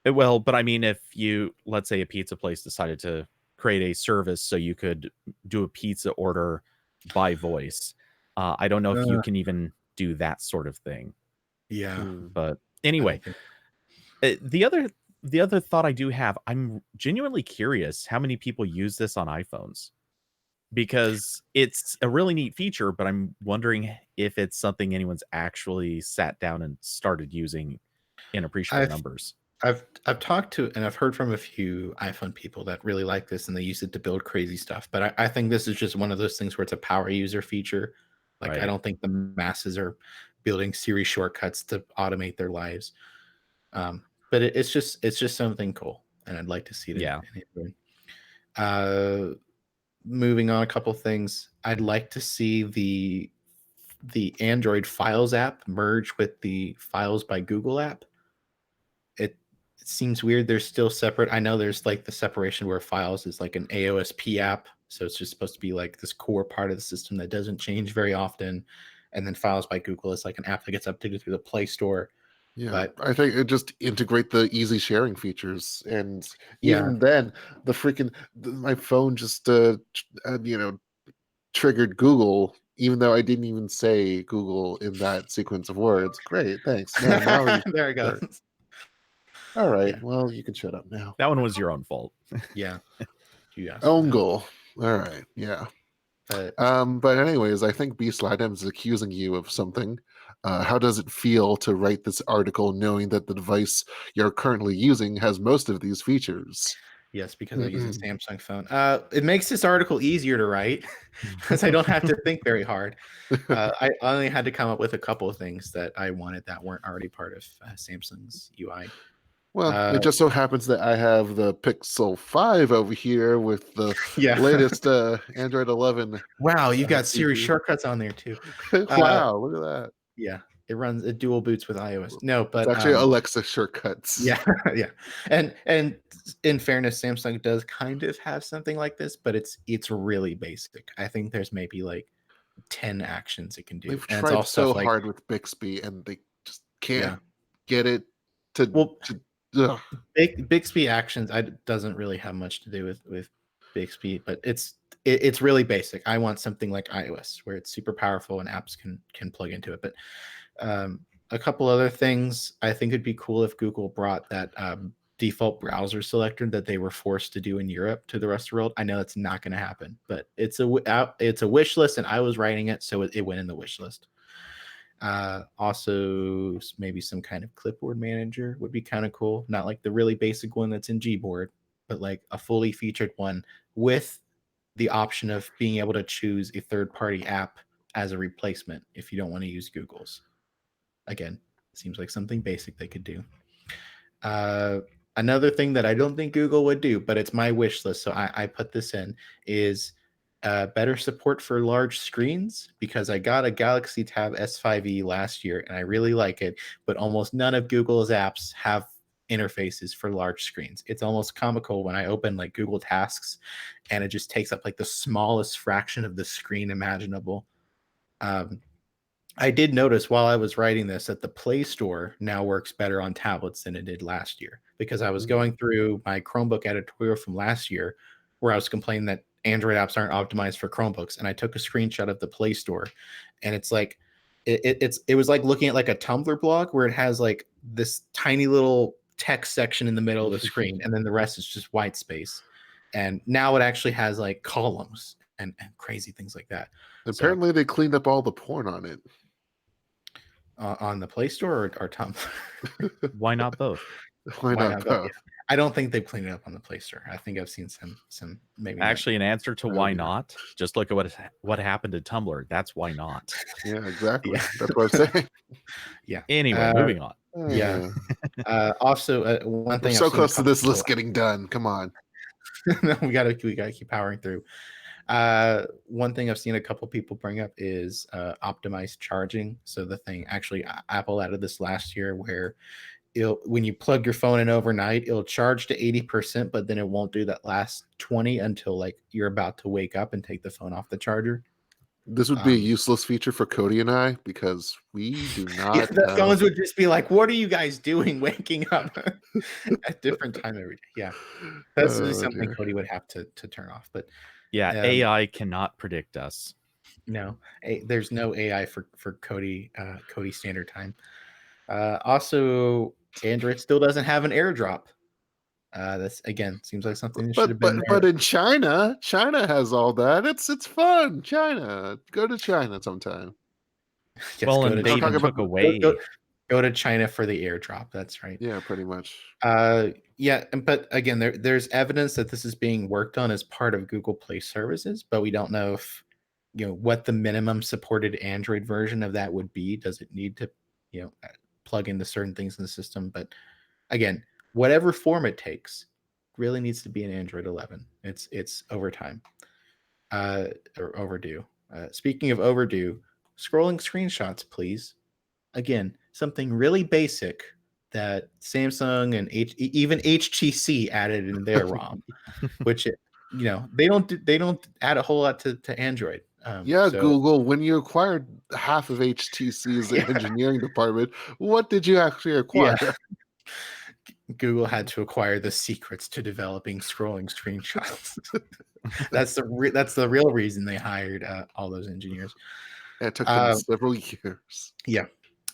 Well, but I mean, if you, let's say a pizza place decided to create a service so you could do a pizza order by voice, I don't know if you can even do that sort of thing. Yeah. But anyway, the other thought I do have, I'm genuinely curious how many people use this on iPhones, because it's a really neat feature, but I'm wondering if it's something anyone's actually sat down and started using in appreciable numbers. I've talked to and I've heard from a few iPhone people that really like this and they use it to build crazy stuff. But I think this is just one of those things where it's a power user feature. Like I don't think the masses are building Siri shortcuts to automate their lives. But it's just something cool, and I'd like to see it. Yeah. In Android. Moving on, a couple things. I'd like to see the Android Files app merge with the Files by Google app. It seems weird they're still separate. I know there's like the separation where Files is like an AOSP app, so it's just supposed to be like this core part of the system that doesn't change very often. And then Files by Google is like an app that gets updated through the Play Store. Yeah, but I think it just integrate the easy sharing features, and even then, my phone just triggered Google, even though I didn't even say Google in that sequence of words. Great, thanks. Now there it goes. All right, well, you can shut up now. That one was your own fault. Yeah, you asked. Own goal. All right, yeah. But anyways, I think Beast Adams is accusing you of something. How does it feel to write this article knowing that the device you're currently using has most of these features? Yes, because I use a Samsung phone. It makes this article easier to write because I don't have to think very hard. I only had to come up with a couple of things that I wanted that weren't already part of Samsung's UI. Well, it just so happens that I have the Pixel 5 over here with the latest Android 11. Wow, you got Siri shortcuts on there too. Wow, look at that. Yeah, it dual boots with iOS. No, but it's actually Alexa shortcuts. Yeah, yeah. And in fairness, Samsung does kind of have something like this, but it's really basic. I think there's maybe like 10 actions it can do. They've and tried it's all so hard with Bixby, and they just can't get it to. Bixby actions doesn't really have much to do with Bixby, but it's really basic. I want something like iOS where it's super powerful and apps can plug into it. But a couple other things, I think it'd be cool if Google brought that default browser selector that they were forced to do in Europe to the rest of the world. I know it's not going to happen, but it's a wish list, and I was writing it, so it went in the wish list. Also, maybe some kind of clipboard manager would be kind of cool. Not like the really basic one that's in Gboard, but like a fully featured one with the option of being able to choose a third-party app as a replacement if you don't want to use Google's. Again, seems like something basic they could do. Another thing that I don't think Google would do, but it's my wish list, so I put this in, is better support for large screens, because I got a Galaxy Tab S5e last year and I really like it, but almost none of Google's apps have interfaces for large screens. It's almost comical when I open like Google Tasks and it just takes up like the smallest fraction of the screen imaginable. I did notice while I was writing this that the Play Store now works better on tablets than it did last year, because I was going through my Chromebook editorial from last year where I was complaining that Android apps aren't optimized for Chromebooks, and I took a screenshot of the Play Store, and it's like it was like looking at like a Tumblr blog where it has like this tiny little text section in the middle of the screen, and then the rest is just white space. And now it actually has like columns and crazy things like that. Apparently, they cleaned up all the porn on it. On the Play Store or Tumblr? Why not both? Why not both? Yeah. I don't think they cleaned it up on the Play Store. I think I've seen some maybe Actually, an answer to why yeah. not. Just look at what happened to Tumblr. That's why not. Yeah, exactly. Yeah. That's what I'm saying. Yeah. Anyway, moving on. Yeah. Also, one thing We're so close to this list getting done. Come on. we gotta keep powering through. One thing I've seen a couple people bring up is optimized charging. So the thing, actually, Apple added this last year where when you plug your phone in overnight, it'll charge to 80%, but then it won't do that last 20 until like you're about to wake up and take the phone off the charger. This would be a useless feature for Cody and I, because we do not. The phones would just be like, "What are you guys doing, waking up at different time every day?" Yeah, that's something dear. Cody would have to turn off. But Yeah, AI cannot predict us. no, there's no AI for Cody Standard Time. Also, Android still doesn't have an AirDrop. That's again seems like something that should have been there. But in China has all that. It's fun. China, go to China sometime. Yes, well, go and to they China. even took away. Go to China for the AirDrop. That's right. Yeah, pretty much. Yeah, but again, there's evidence that this is being worked on as part of Google Play services, but we don't know if what the minimum supported Android version of that would be. Does it need to plug into certain things in the system? But again, whatever form it takes, really needs to be an Android 11. It's overtime, or overdue. Speaking of overdue, scrolling screenshots, please. Again, something really basic that Samsung and even HTC added in their ROM, which they don't add a whole lot to Android. Yeah, so, Google, when you acquired half of HTC's engineering department, what did you actually acquire? Yeah. Google had to acquire the secrets to developing scrolling screenshots. that's the real reason they hired all those engineers. It took them several years. Yeah.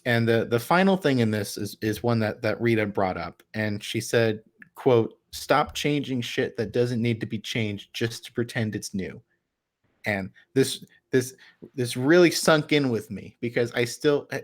And the final thing in this is one that Rita brought up, and she said, quote, "Stop changing shit that doesn't need to be changed just to pretend it's new." And this really sunk in with me, because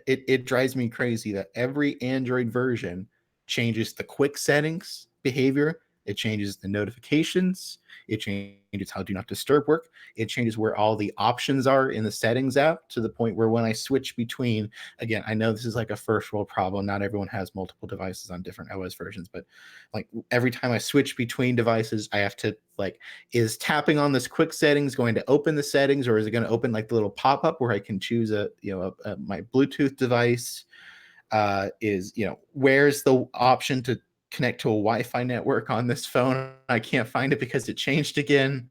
it drives me crazy that every Android version changes the quick settings behavior, it changes the notifications, it changes how do not disturb work, it changes where all the options are in the settings app, to the point where when I switch between, again, I know this is like a first world problem, not everyone has multiple devices on different OS versions, but like every time I switch between devices, I have to like, is tapping on this quick settings going to open the settings, or is it going to open like the little pop-up where I can choose my Bluetooth device? Where's the option to connect to a Wi-Fi network on this phone? I can't find it because it changed again.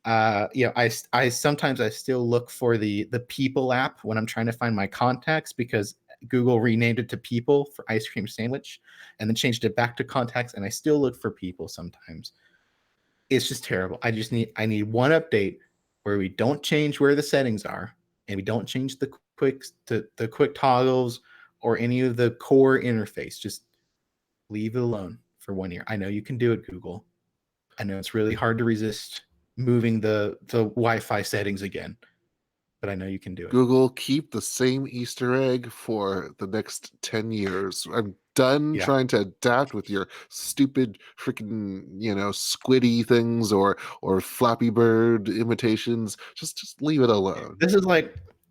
I sometimes I still look for the People app when I'm trying to find my contacts, because Google renamed it to People for ice cream sandwich and then changed it back to contacts, and I still look for People sometimes. It's just terrible. I need one update where we don't change where the settings are, and we don't change the quick toggles or any of the core interface. Just leave it alone for 1 year. I know you can do it, Google. I know it's really hard to resist moving the Wi-Fi settings again, but I know you can do it. Google, keep the same Easter egg for the next 10 years. I'm done trying to adapt with your stupid freaking, squiddy things or Flappy Bird imitations. Just leave it alone.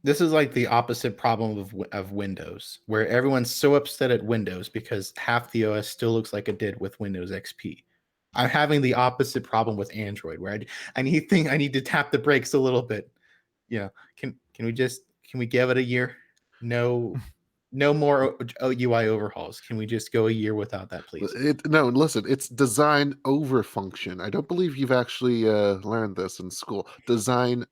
This is like the opposite problem of Windows, where everyone's so upset at Windows because half the OS still looks like it did with Windows XP. I'm having the opposite problem with Android, where I need to tap the brakes a little bit. Can we give it a year? No more UI overhauls. Can we just go a year without that, please? No, listen, it's design over function. I don't believe you've actually learned this in school. Design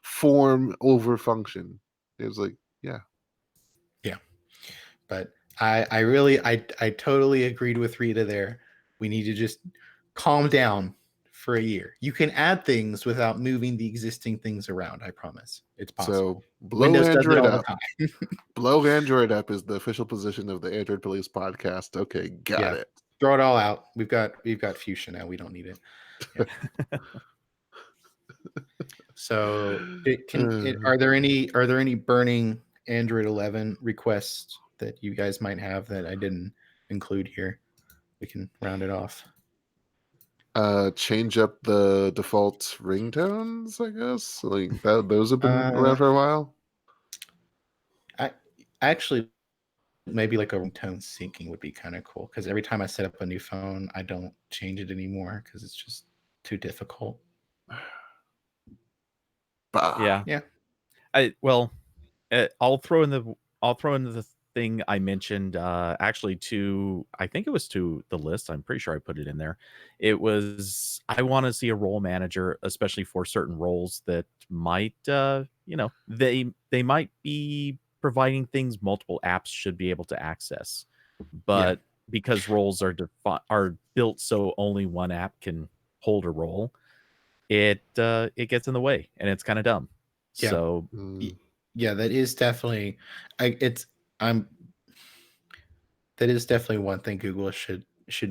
form over function. It was like, yeah. But I totally agreed with Rita there. We need to just calm down for a year. You can add things without moving the existing things around. I promise. It's possible. So blow Windows does it Android all the up. time. Blow Android up is the official position of the Android Police podcast. Okay, got it. Throw it all out. We've got Fuchsia now. We don't need it. Yeah. So are there any burning Android 11 requests that you guys might have that I didn't include here? We can round it off. Change up the default ringtones, I guess. Like those have been around for a while. I actually maybe like a ringtone syncing would be kind of cool, because every time I set up a new phone, I don't change it anymore because it's just too difficult. Yeah. I'll throw in the thing I mentioned actually to, I think it was to the list. I'm pretty sure I put it in there. It was, I want to see a role manager, especially for certain roles that might they might be providing things multiple apps should be able to access. But because roles are built so only one app can hold a role, it gets in the way and it's kind of dumb. Yeah. So yeah, that is definitely that is definitely one thing Google should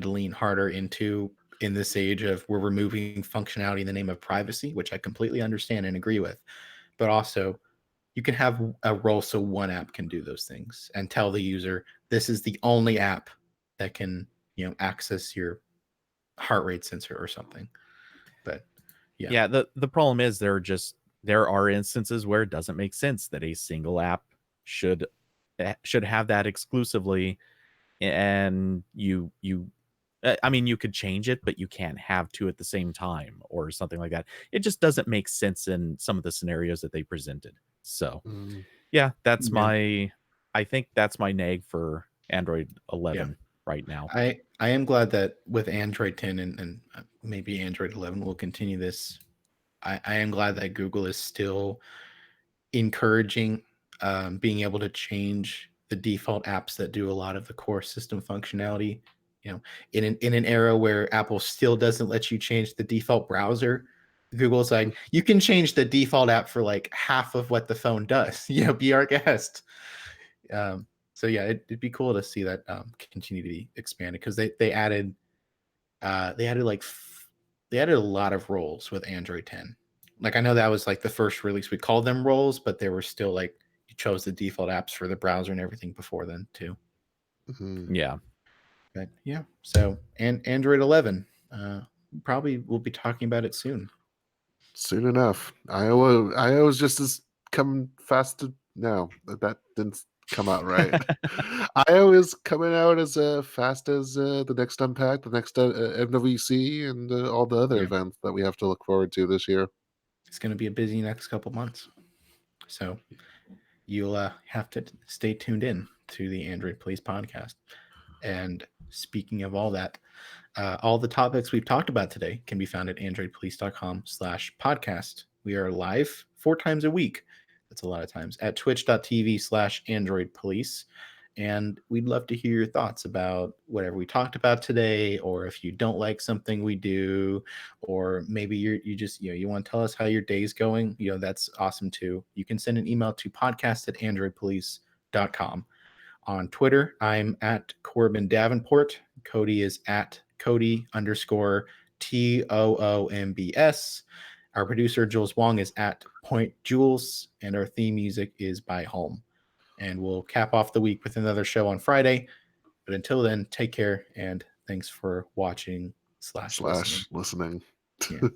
lean harder into in this age of we're removing functionality in the name of privacy, which I completely understand and agree with. But also, you can have a role so one app can do those things and tell the user this is the only app that can access your heart rate sensor or something. But the problem is there are instances where it doesn't make sense that a single app should have that exclusively, and you I mean, you could change it, but you can't have two at the same time or something like that. It just doesn't make sense in some of the scenarios that they presented. So I think that's my nag for Android 11 right now. I am glad that with Android 10 and maybe Android 11 will continue this. I am glad that Google is still encouraging being able to change the default apps that do a lot of the core system functionality. In an era where Apple still doesn't let you change the default browser, Google's like, you can change the default app for like half of what the phone does. Be our guest. So yeah, it'd be cool to see that continue to be expanded, because they added they added a lot of roles with Android 10. Like, I know that was like the first release we called them roles, but they were still like you chose the default apps for the browser and everything before then too. Yeah. But yeah, so and Android 11, probably we'll be talking about it soon. Soon enough. I was just as coming fast. No, that didn't come out right. iOS is coming out as fast as the next Unpack, the next MWC, and all the other events that we have to look forward to this year. It's going to be a busy next couple months, so you'll have to stay tuned in to the Android Police podcast. And speaking of all that, all the topics we've talked about today can be found at androidpolice.com/podcast. We are live 4 times a week. That's a lot of times at twitch.tv/androidpolice. And we'd love to hear your thoughts about whatever we talked about today, or if you don't like something we do, or maybe you just, you want to tell us how your day's going. That's awesome too. You can send an email to podcast@androidpolice.com. On Twitter, I'm at Corbin Davenport. Cody is at Cody_TOOMBS. Our producer, Jules Wong, is at Point Jules, and our theme music is by Home. And we'll cap off the week with another show on Friday. But until then, take care, and thanks for watching /listening. /listening. Yeah.